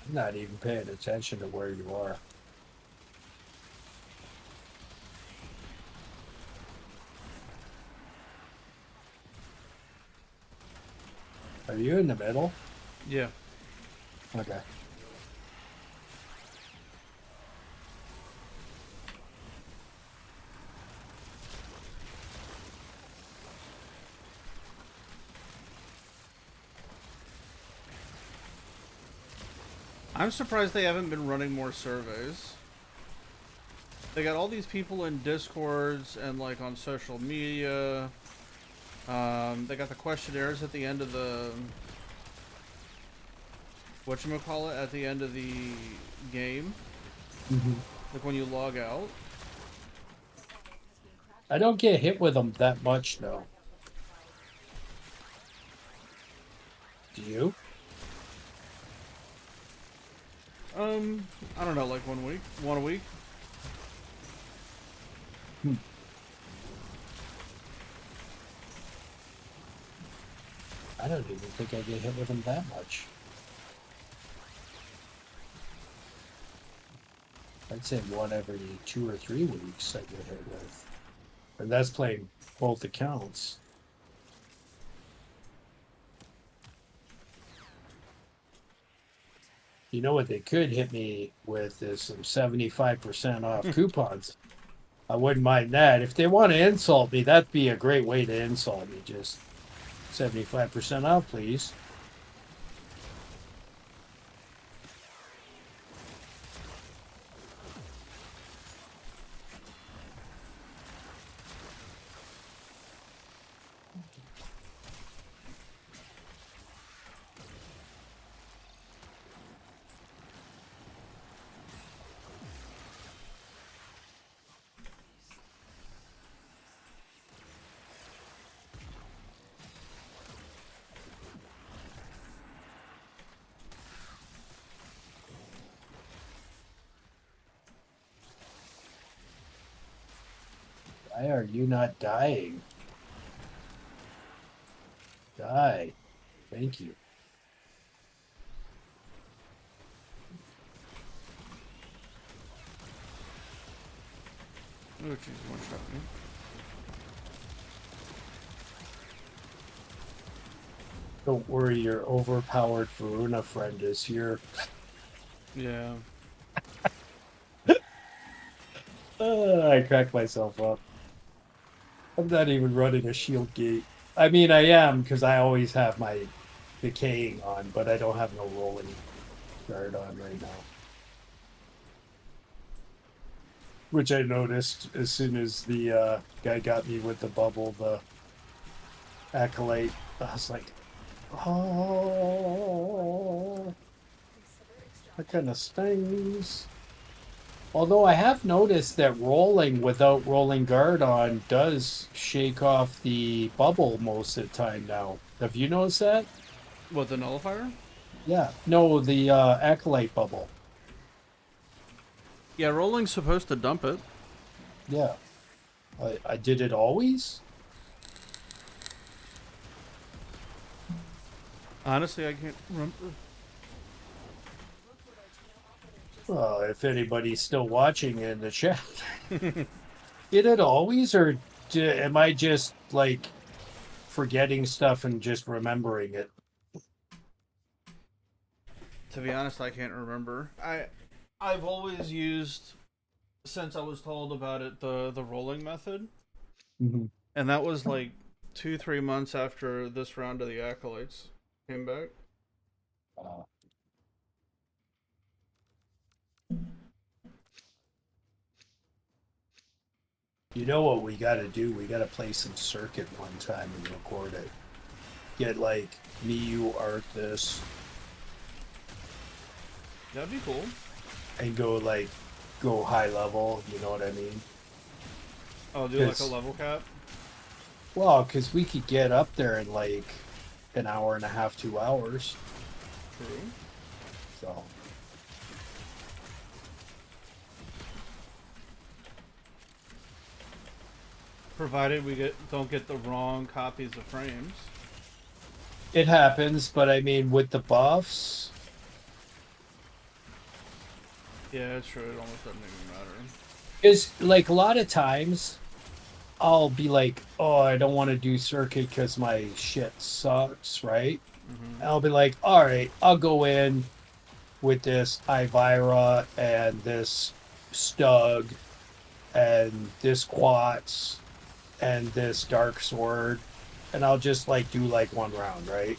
I'm not even paying attention to where you are. Are you in the middle? Yeah. Okay. I'm surprised they haven't been running more surveys. They got all these people in Discords and like on social media. They got the questionnaires at the end of the whatchamacallit at the end of the game. Mm-hmm. Like when you log out. I don't get hit with them that much, though. Do you? I don't know, like 1 week, one a week. I don't even think I get hit with them that much. I'd say one every 2 or 3 weeks I get hit with. And that's playing both accounts. You know what they could hit me with is some 75% off coupons. I wouldn't mind that. If they want to insult me, that'd be a great way to insult me. Just 75% off, please. Why are you not dying? Die. Thank you. Oh jeez, one shot me. Don't worry, your overpowered Varuna friend is here. Yeah. I cracked myself up. I'm not even running a shield gate. I mean, I am because I always have my decaying on, but I don't have no rolling guard on right now. Which I noticed as soon as the guy got me with the bubble, the acolyte. I was like, oh, that kind of stings. Although I have noticed that rolling without rolling guard on does shake off the bubble most of the time now. Have you noticed that? What, the nullifier? Yeah. No, the acolyte bubble. Yeah, rolling's supposed to dump it. Yeah. I did it always? Honestly, I can't remember. Well, if anybody's still watching in the chat, did it always, or am I just like forgetting stuff and just remembering it? To be honest, I can't remember. I've always used since I was told about it, the rolling method, Mm-hmm. and that was like 2-3 months after this round of the acolytes came back. You know what we got to do? We got to play some circuit one time and record it. Get like me, you, Arthas, That'd be cool. and go high level. You know what I mean? Oh, do like a level cap. Well, because we could get up there in like an hour and a half, 2 hours. True. So. Provided we don't get the wrong copies of frames. It happens, but I mean, with the buffs, Yeah, it's true. It almost doesn't even matter. is like a lot of times I'll be like, oh, I don't want to do circuit because my shit sucks, right? Mm-hmm. And I'll be like, all right, I'll go in with this Ivira and this Stug and this Quats and this Dark Sword, and I'll just like do like one round, right?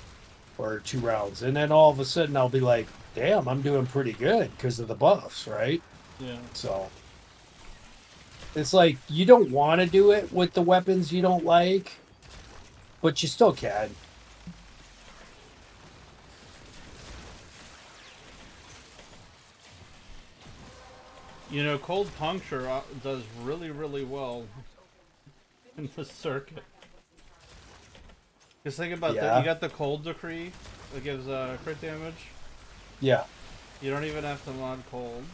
Or 2 rounds. And then all of a sudden I'll be like, damn, I'm doing pretty good because of the buffs, right? Yeah. So it's like you don't want to do it with the weapons you don't like, but you still can. You know, cold puncture does really, really well in the circuit. Because think about that. Yeah. You got the cold decree that gives crit damage. Yeah. You don't even have to mod cold.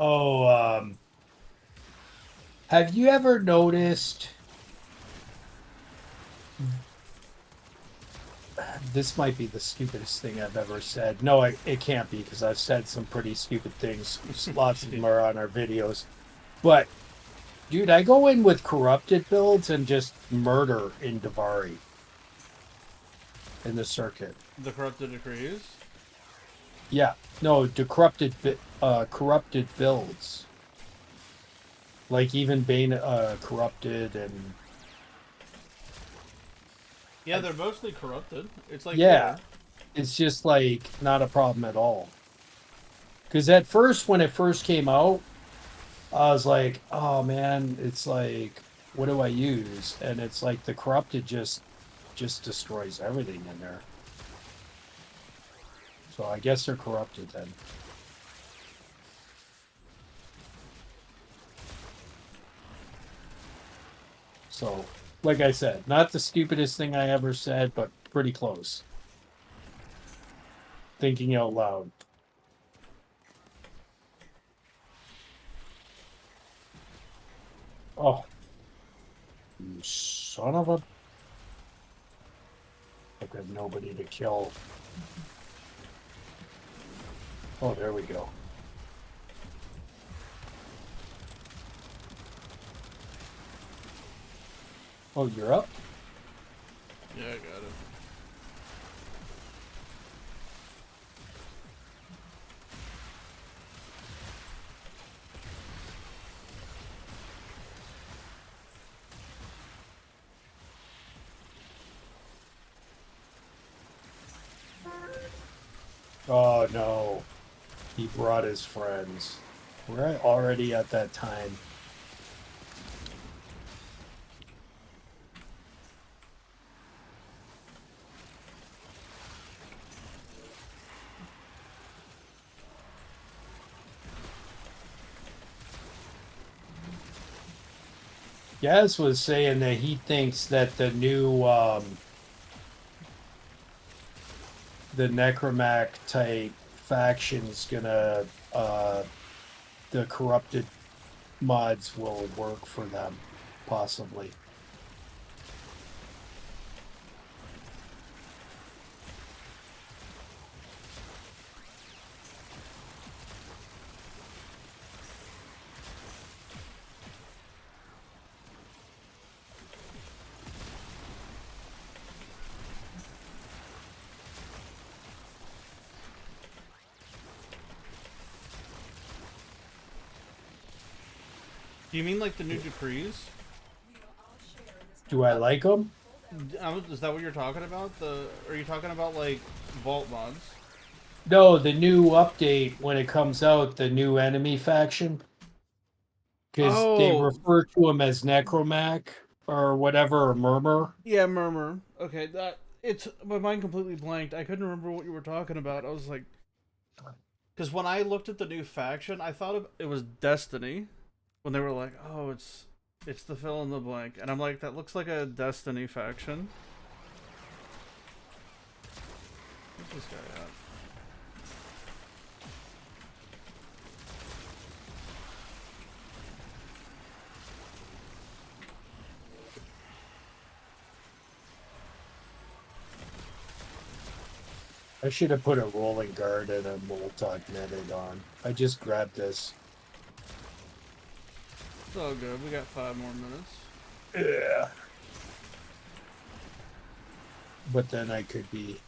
Oh, have you ever noticed? This might be the stupidest thing I've ever said. No, it can't be because I've said some pretty stupid things. Lots of them are on our videos. But, dude, I go in with corrupted builds and just murder in Davari in the circuit. The corrupted decrees. Yeah, no, corrupted builds. Like even Bane corrupted and Yeah, they're mostly corrupted. It's like yeah, here. it's just like not a problem at all. Because at first, when it first came out, I was like, oh man, it's like, what do I use? And it's like the corrupted just destroys everything in there. So I guess they're corrupted then. So, like I said, not the stupidest thing I ever said, but pretty close. Thinking out loud. Oh, you son of a... I have nobody to kill. Oh, there we go. Oh, you're up? Yeah, I got it. Oh, no. He brought his friends. We're already at that time. Gaz was saying that he thinks that the new the Necromac type faction's gonna the corrupted mods will work for them, possibly. Do you mean like the new decrees? Do I like them? Is that what you're talking about? Are you talking about like vault mods? No, the new update when it comes out, the new enemy faction. Because they Oh, refer to him as Necromac or whatever, or Murmur. yeah, murmur. Okay, that it's my mind completely blanked. I couldn't remember what you were talking about. I was like, because when I looked at the new faction, I thought it was Destiny. When they were like, oh, it's the fill in the blank, and I'm like, that looks like a Destiny faction. Where's this guy at? I should have put a rolling guard and a multi-netted on. I just grabbed this. It's all good. We got 5 more minutes. Yeah. But then I could be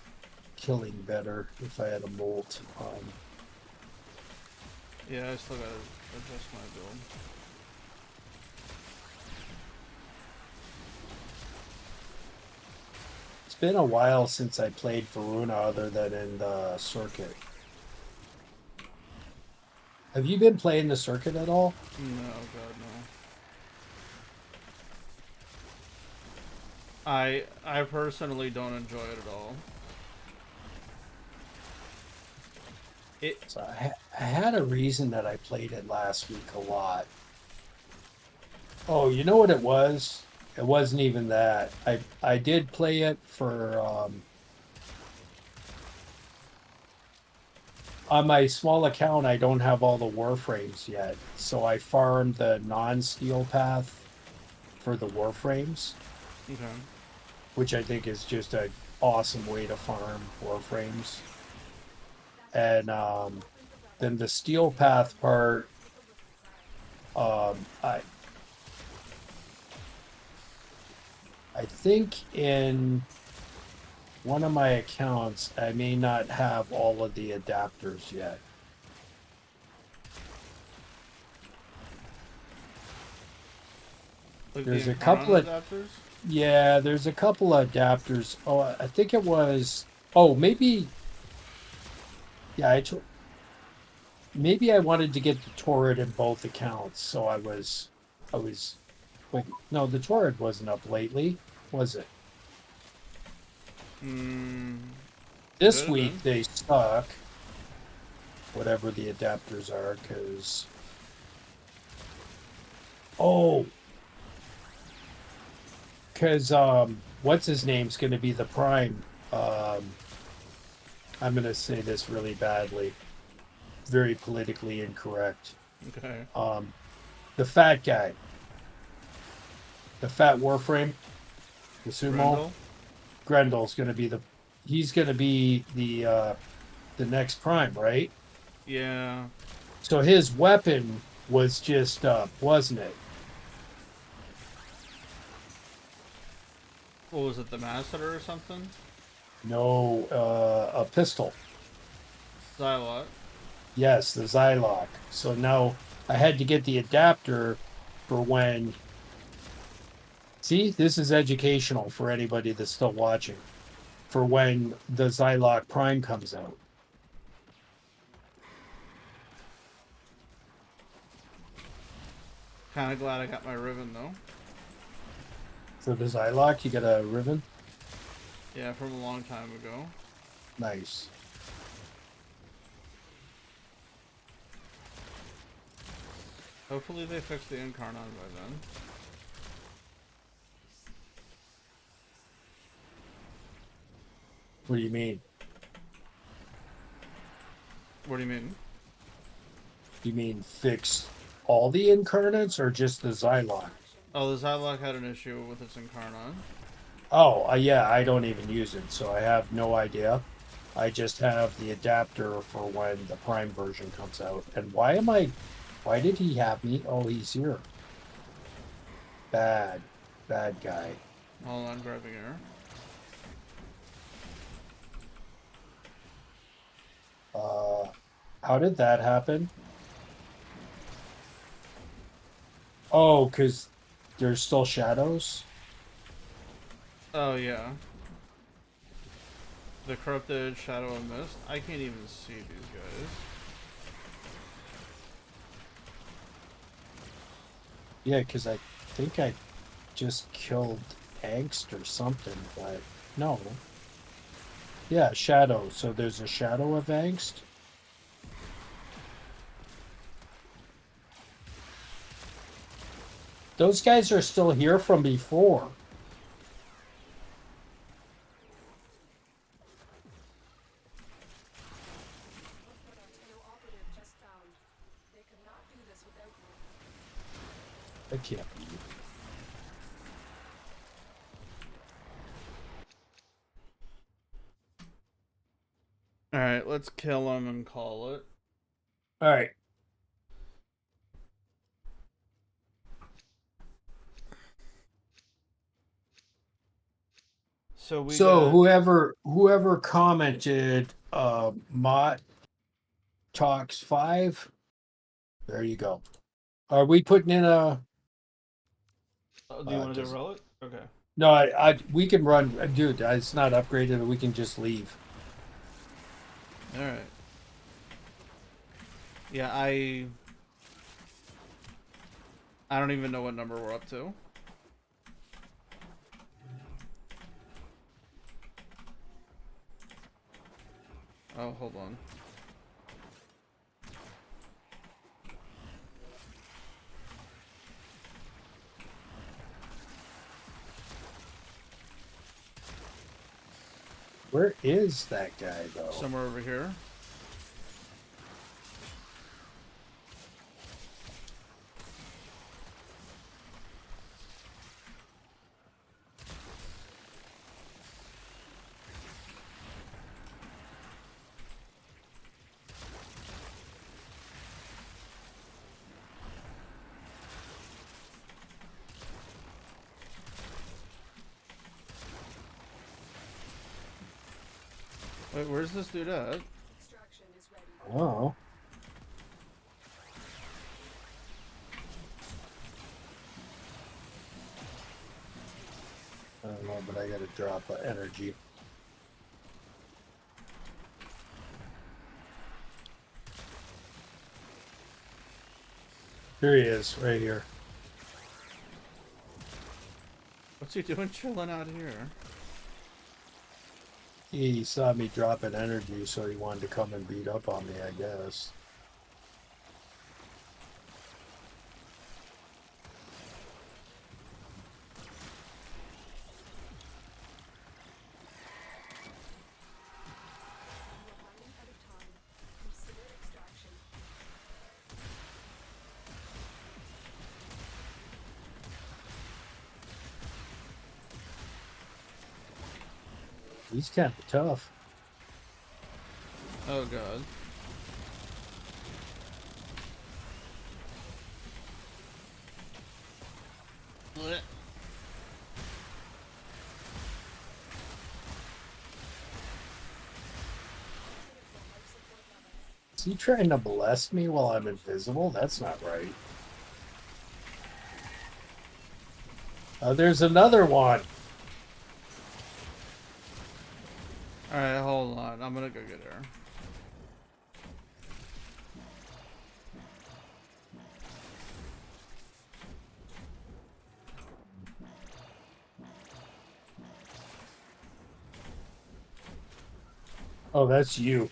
killing better if I had a molt on. Yeah, I still gotta adjust my build. It's been a while since I played Varuna other than in the circuit. Have you been playing the circuit at all? No, God, no. I personally don't enjoy it at all. So I had a reason that I played it last week a lot. Oh, you know what it was? It wasn't even that. I did play it for on my small account. I don't have all the Warframes yet, so I farmed the non-steel path for the Warframes, Okay. which I think is just an awesome way to farm Warframes. And then the steel path part, I think in one of my accounts I may not have all of the adapters yet. Like There's the a couple of adapters? yeah, there's a couple of adapters. Oh, I think it was. Oh, maybe. Yeah, maybe I wanted to get the turret in both accounts, so I was. Wait, no, the turret wasn't up lately, was it? This Could have week been. they stuck. Whatever the adapters are, because. Oh, because what's his name's going to be the prime. I'm going to say this really badly, very politically incorrect. Okay. The fat guy, the fat Warframe, the sumo, Grendel's going to be he's going to be the next prime, right? Yeah. So his weapon was just up, wasn't it? What was it, the Master or something? No, a pistol. Xylot. Yes, the Zylok. So now I had to get the adapter for when. See, this is educational for anybody that's still watching. For when the Zylok Prime comes out. Kinda glad I got my Riven though. For the Zylok, you got a Riven? Yeah, from a long time ago. Nice. Hopefully they fix the Incarnon by then. What do you mean? What do you mean? You mean fix all the incarnates or just the Zylok? Oh, the Xylot had an issue with its Incarnon. Oh, yeah, I don't even use it, so I have no idea. I just have the adapter for when the Prime version comes out. And why did he have me? Oh, he's here. Bad guy. Hold on, grabbing air. How did that happen? Oh, because there's still shadows? Oh yeah. The corrupted shadow and mist. I can't even see these guys. Yeah, because I think I just killed Angst or something, but no. Yeah, shadow. So there's a shadow of Angst? Those guys are still here from before. Look what our tail operative just found. They could not do this without you. I can't believe it. Alright, let's kill him and call it. All right. So we So got whoever commented Mott Talks 5, there you go. Are we putting in a do you want to do a does- relic? Okay. No, we can run, dude. It's not upgraded. We can just leave. Alright. Yeah, I don't even know what number we're up to. Oh, hold on. Where is that guy though? Somewhere over here. Wait, where's this dude at? Extraction is ready. Oh. I don't know, but I got to drop energy. Here he is, right here. What's he doing chilling out here? He saw me dropping energy, so he wanted to come and beat up on me, I guess. You are running out of time. Consider extraction. He's kind of tough. Oh god. Blech. Is he trying to bless me while I'm invisible? That's not right. There's another one. Alright, hold on. I'm gonna go get her. Oh, that's you.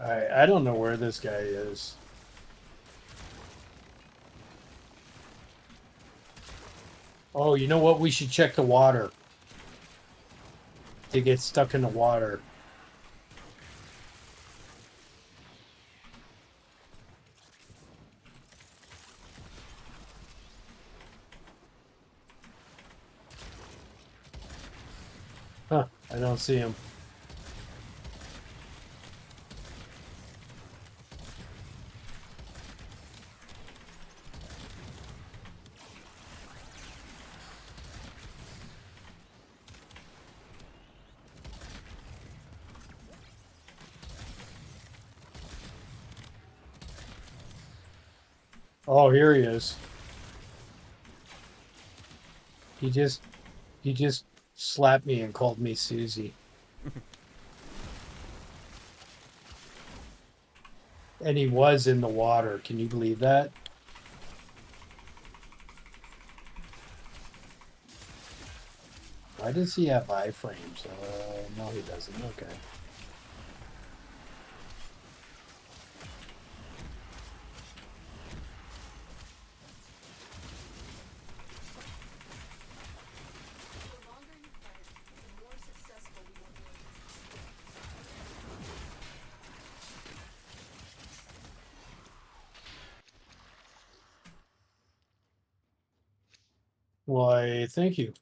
I don't know where this guy is. Oh, you know what? We should check the water. To get stuck in the water. Huh, I don't see him. Oh, here he is. He just slapped me and called me Susie. And he was in the water. Can you believe that? Why does he have iframes? No, he doesn't. Okay. The longer you fight, the more successful we will be. Why, thank you.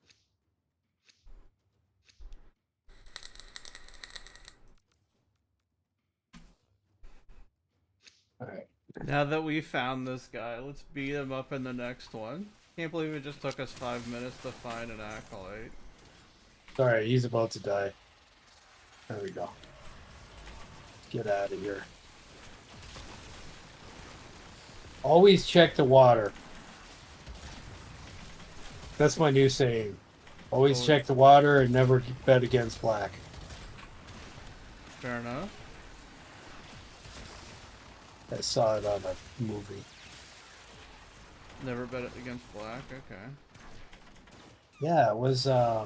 All right. Now that we found this guy, let's beat him up in the next one. Can't believe it just took us 5 minutes to find an acolyte. Sorry, he's about to die. There we go. Get out of here. Always check the water. That's my new saying. Always Oh. check the water and never bet against black. Fair enough. I saw it on a movie. Never bet it against black. Okay. Yeah, it was I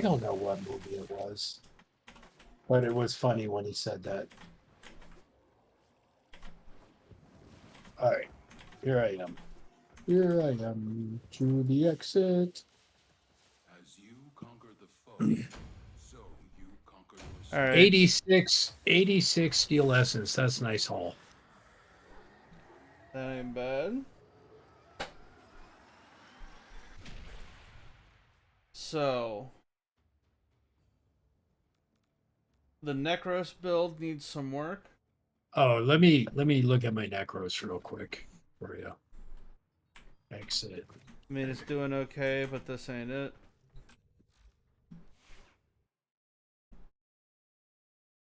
don't know what movie it was. But it was funny when he said that. Alright. Here I am. Here I am to the exit. As you conquer the foe, so you conquer yourself. All right. 86 steel essence. That's a nice haul. That ain't bad. So the Nekros build needs some work. Oh, let me look at my Nekros real quick for you. Exit. I mean, it's doing okay, but this ain't it.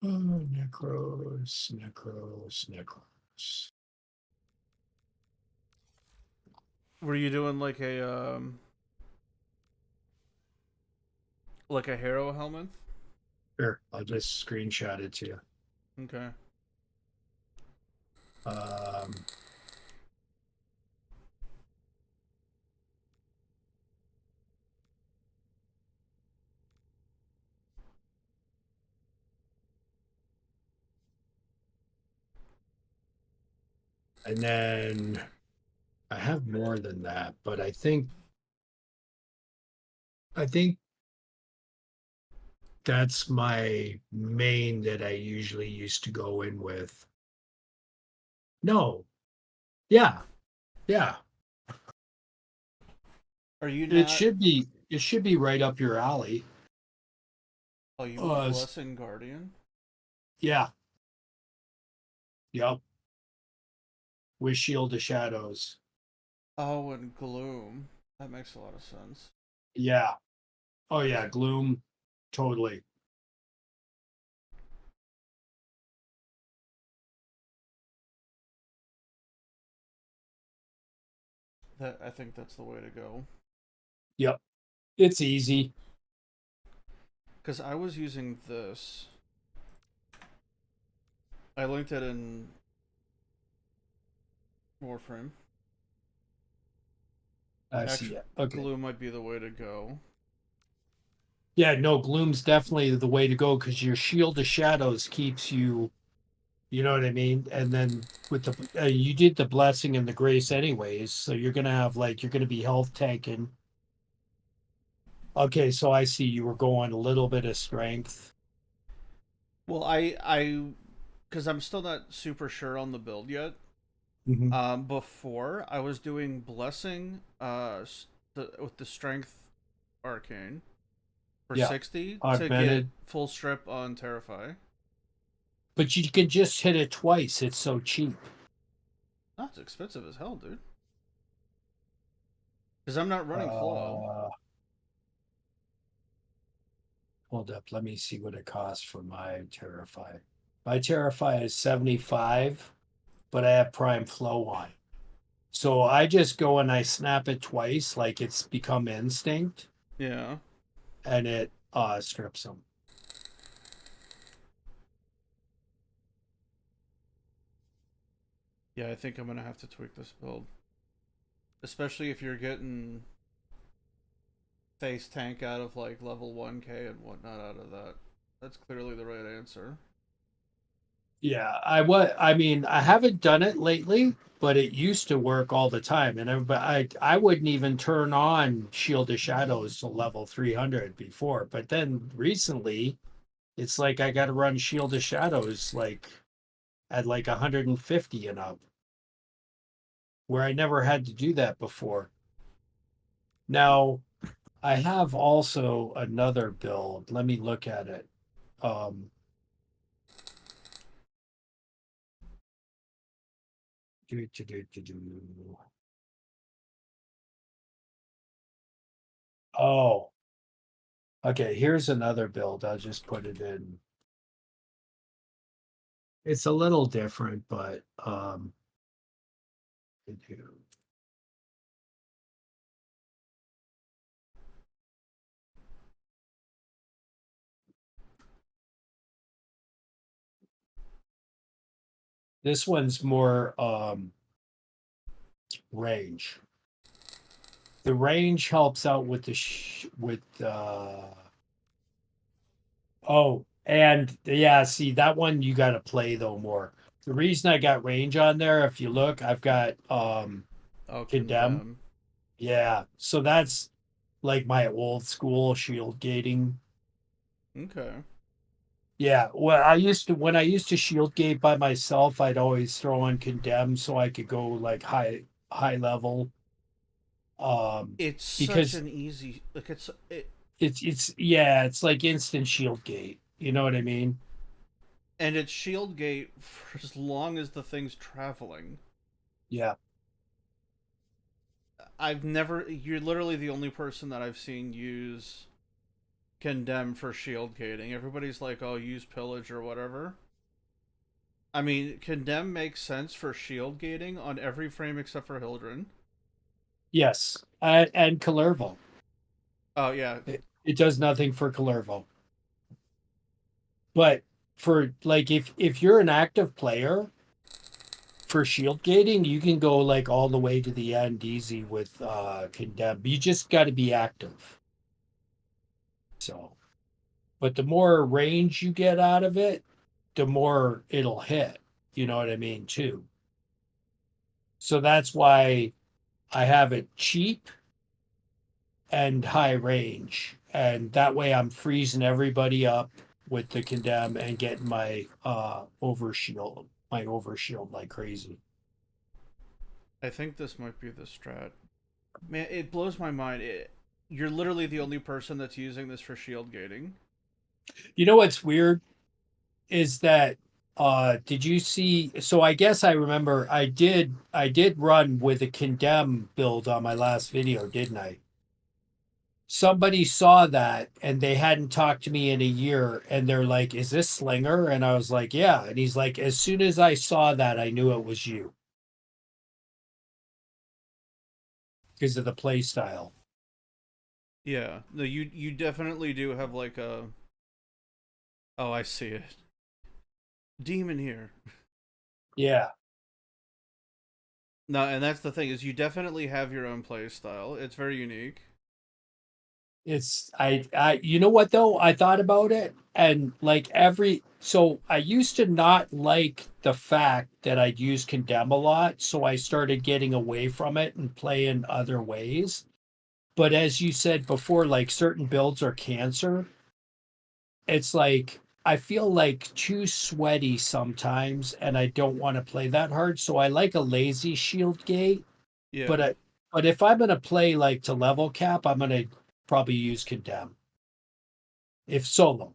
Oh, Nekros. Were you doing like a hero helmet? Here, I'll just screenshot it to you. Okay. And then I have more than that, but I think that's my main that I usually used to go in with. No. Yeah. Yeah. Are you It not? should be right up your alley. Oh, you mean Blessing Guardian? Yeah. Yep. With Shield of Shadows. Oh, and Gloom. That makes a lot of sense. Yeah. Oh yeah, Gloom. Totally. I think that's the way to go. Yep. It's easy. Because I was using this. I linked it in Warframe. I see it. Okay. Glue might be the way to go. Yeah, no, gloom's definitely the way to go because your shield of shadows keeps you, you know what I mean? And then with the you did the blessing and the grace anyways, so you're gonna have like you're gonna be health tanking. Okay, so I see you were going a little bit of strength. Well, because I'm still not super sure on the build yet. Mhm. Before I was doing blessing, with the strength arcane for Yeah, 60 to get augmented, full strip on Terrify. but you can just hit it twice. It's so cheap. That's expensive as hell, dude. Because I'm not running flow. Uh, Hold up, let me see what it costs for my Terrify. My Terrify is 75, but I have Prime Flow on. So I just go and I snap it twice, like it's become instinct, Yeah. and it strips them. Yeah, I think I'm gonna have to tweak this build. Especially if you're getting face tank out of like level 1k and whatnot out of that. That's clearly the right answer. Yeah, I mean, I haven't done it lately, but it used to work all the time. And I wouldn't even turn on Shield of Shadows to level 300 before, but then recently it's like I got to run Shield of Shadows like at like 150 and up, where I never had to do that before. Now, I have also another build. Let me look at it. Um, do, do, do, do, do. Oh, okay. Here's another build. I'll just put it in. It's a little different, but this one's more range. The range helps out with oh, and yeah, see that one you got to play though more. The reason I got range on there, if you look, I've got Oh, condemn. condemn. Yeah, so that's like my old school shield gating. Okay. Yeah, well, I used to when I used to shield gate by myself, I'd always throw on condemn so I could go like high level. It's such Because an easy like it it's yeah, it's like instant shield gate. You know what I mean? and it's shield gate for as long as the thing's traveling. Yeah. I've never you're literally the only person that I've seen use condemn for shield gating. Everybody's like, "Oh, use pillage or whatever." I mean, condemn makes sense for shield gating on every frame except for Hildren. Yes. And Calervo. Oh yeah, It does nothing for Calervo. But for like if you're an active player for shield gating, you can go like all the way to the end easy with condemn. You just got to be active. So, but the more range you get out of it, the more it'll hit. You know what I mean, too. So that's why I have it cheap and high range. And that way I'm freezing everybody up with the condemn and getting my overshield like crazy. I think this might be the strat. Man, it blows my mind. You're literally the only person that's using this for shield gating. You know what's weird is that did you see so I guess I remember I did run with a condemn build on my last video, didn't I? Somebody saw that and they hadn't talked to me in a year and they're like, "Is this Slinger?" And I was like, "Yeah." And he's like, "As soon as I saw that, I knew it was you because of the play style." Yeah, no, you definitely do have like a. Oh, I see it. Demon here. Yeah. No, and that's the thing is you definitely have your own play style. It's very unique. It's you know what though? I thought about it and like so I used to not like the fact that I'd use condemn a lot, so I started getting away from it and playing other ways. But as you said before, like certain builds are cancer. It's like I feel like too sweaty sometimes and I don't want to play that hard. So I like a lazy shield gate, but Yeah. I but if I'm gonna play like to level cap, I'm gonna probably use condemn. If solo,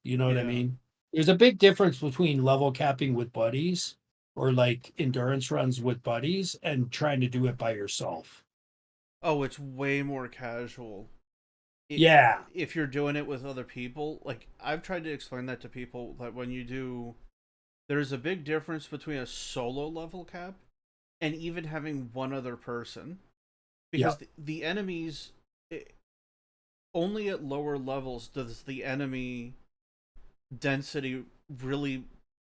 you know what I Yeah. mean? There's a big difference between level capping with buddies or like endurance runs with buddies and trying to do it by yourself. Oh, it's way more casual. Yeah. If you're doing it with other people, like I've tried to explain that to people that when you do, there's a big difference between a solo level cap and even having one other person, Yeah. because the enemies, only at lower levels does the enemy density really,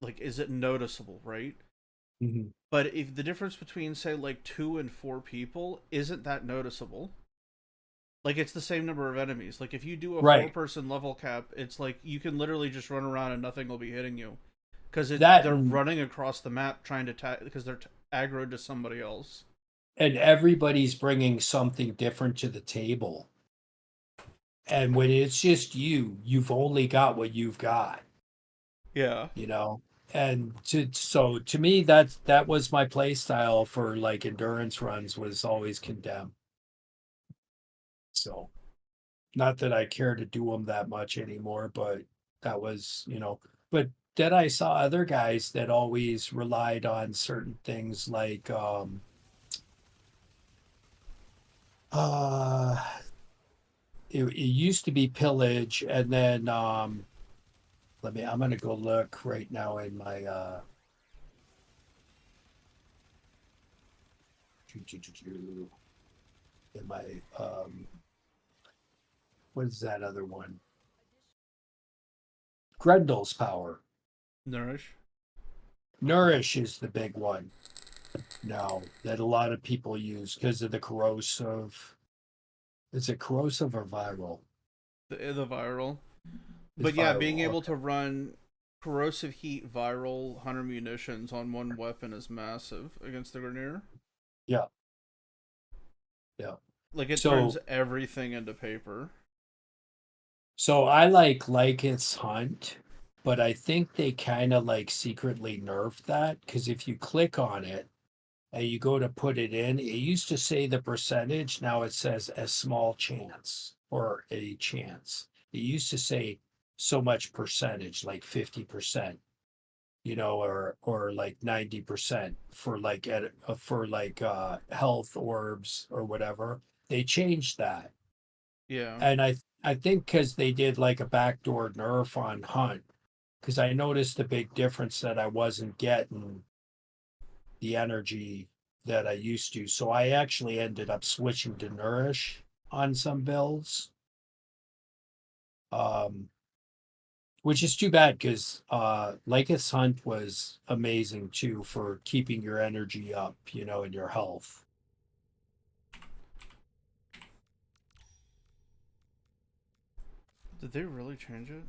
like, is it noticeable, right? Mhm. But if the difference between, say, like 2 and 4 people isn't that noticeable, like it's the same number of enemies. Like if you do a four Right. person level cap, it's like you can literally just run around and nothing will be hitting you, because That they're running across the map trying to because they're aggroed to somebody else. and everybody's bringing something different to the table. And when it's just you, you've only got what you've got, Yeah. you know? And so to me, that was my play style for like endurance runs was always condemn. So not that I care to do them that much anymore, but that was, but then I saw other guys that always relied on certain things like uh it used to be pillage and then I'm gonna go look right now in my in my what is that other one? Grendel's power. Nourish. Nourish is the big one now that a lot of people use because of the corrosive. Is it corrosive or viral? The viral. It's But yeah, being viral. able Okay. to run corrosive heat viral 100 munitions on one weapon is massive against the Grenier. Yeah. Yeah. Like it turns So everything into paper. so I like its hunt, but I think they kind of like secretly nerfed that because if you click on it and you go to put it in, it used to say the percentage. Now it says a small chance or a chance. It used to say so much percentage, like 50%, or like 90% for like health orbs or whatever. They changed that. Yeah. And I think because they did like a backdoor nerf on hunt, because I noticed a big difference that I wasn't getting the energy that I used to. So I actually ended up switching to nourish on some builds. Um, which is too bad because Lycus Hunt was amazing too for keeping your energy up, and your health. Did they really change it?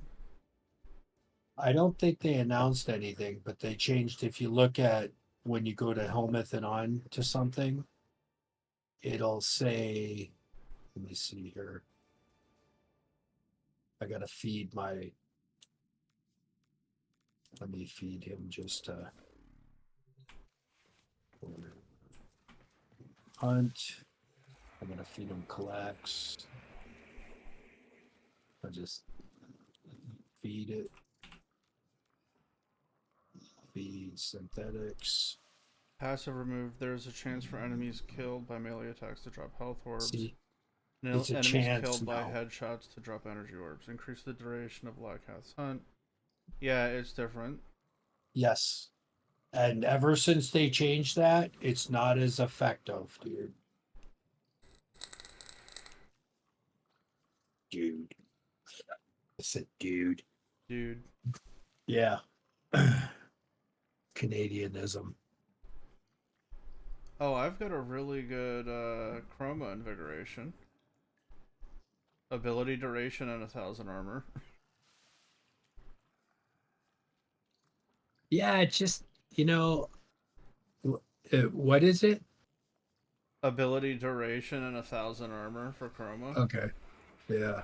I don't think they announced anything, but they changed. If you look at when you go to Helmuth and on to something, it'll say, let me see here. I gotta let me feed him just hunt. I'm gonna feed him collects. I just feed it, feed synthetics. Passive removed. There's a chance for enemies killed by melee attacks to drop health orbs. See, it's a Enemies chance killed by now. headshots to drop energy orbs. Increase the duration of Black Cat's hunt. Yeah, it's different. Yes. And ever since they changed that, it's not as effective, dude. Dude. I said, dude. Dude. Yeah. Canadianism. Oh, I've got a really good chroma invigoration. Ability duration and 1,000 armor. Yeah, it's just, what is it? Ability duration and 1,000 armor for Chroma. Okay. Yeah.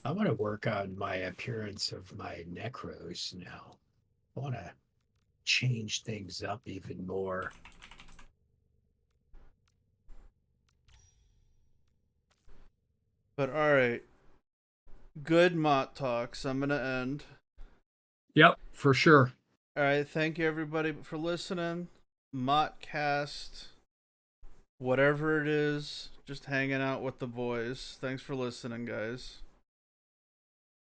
I want to work on my appearance of my Nekros now. I want to change things up even more. But alright. Good Mott Talks. I'm going to end. Yep, for sure. Alright, thank you everybody for listening. MotCast. Whatever it is, just hanging out with the boys. Thanks for listening, guys.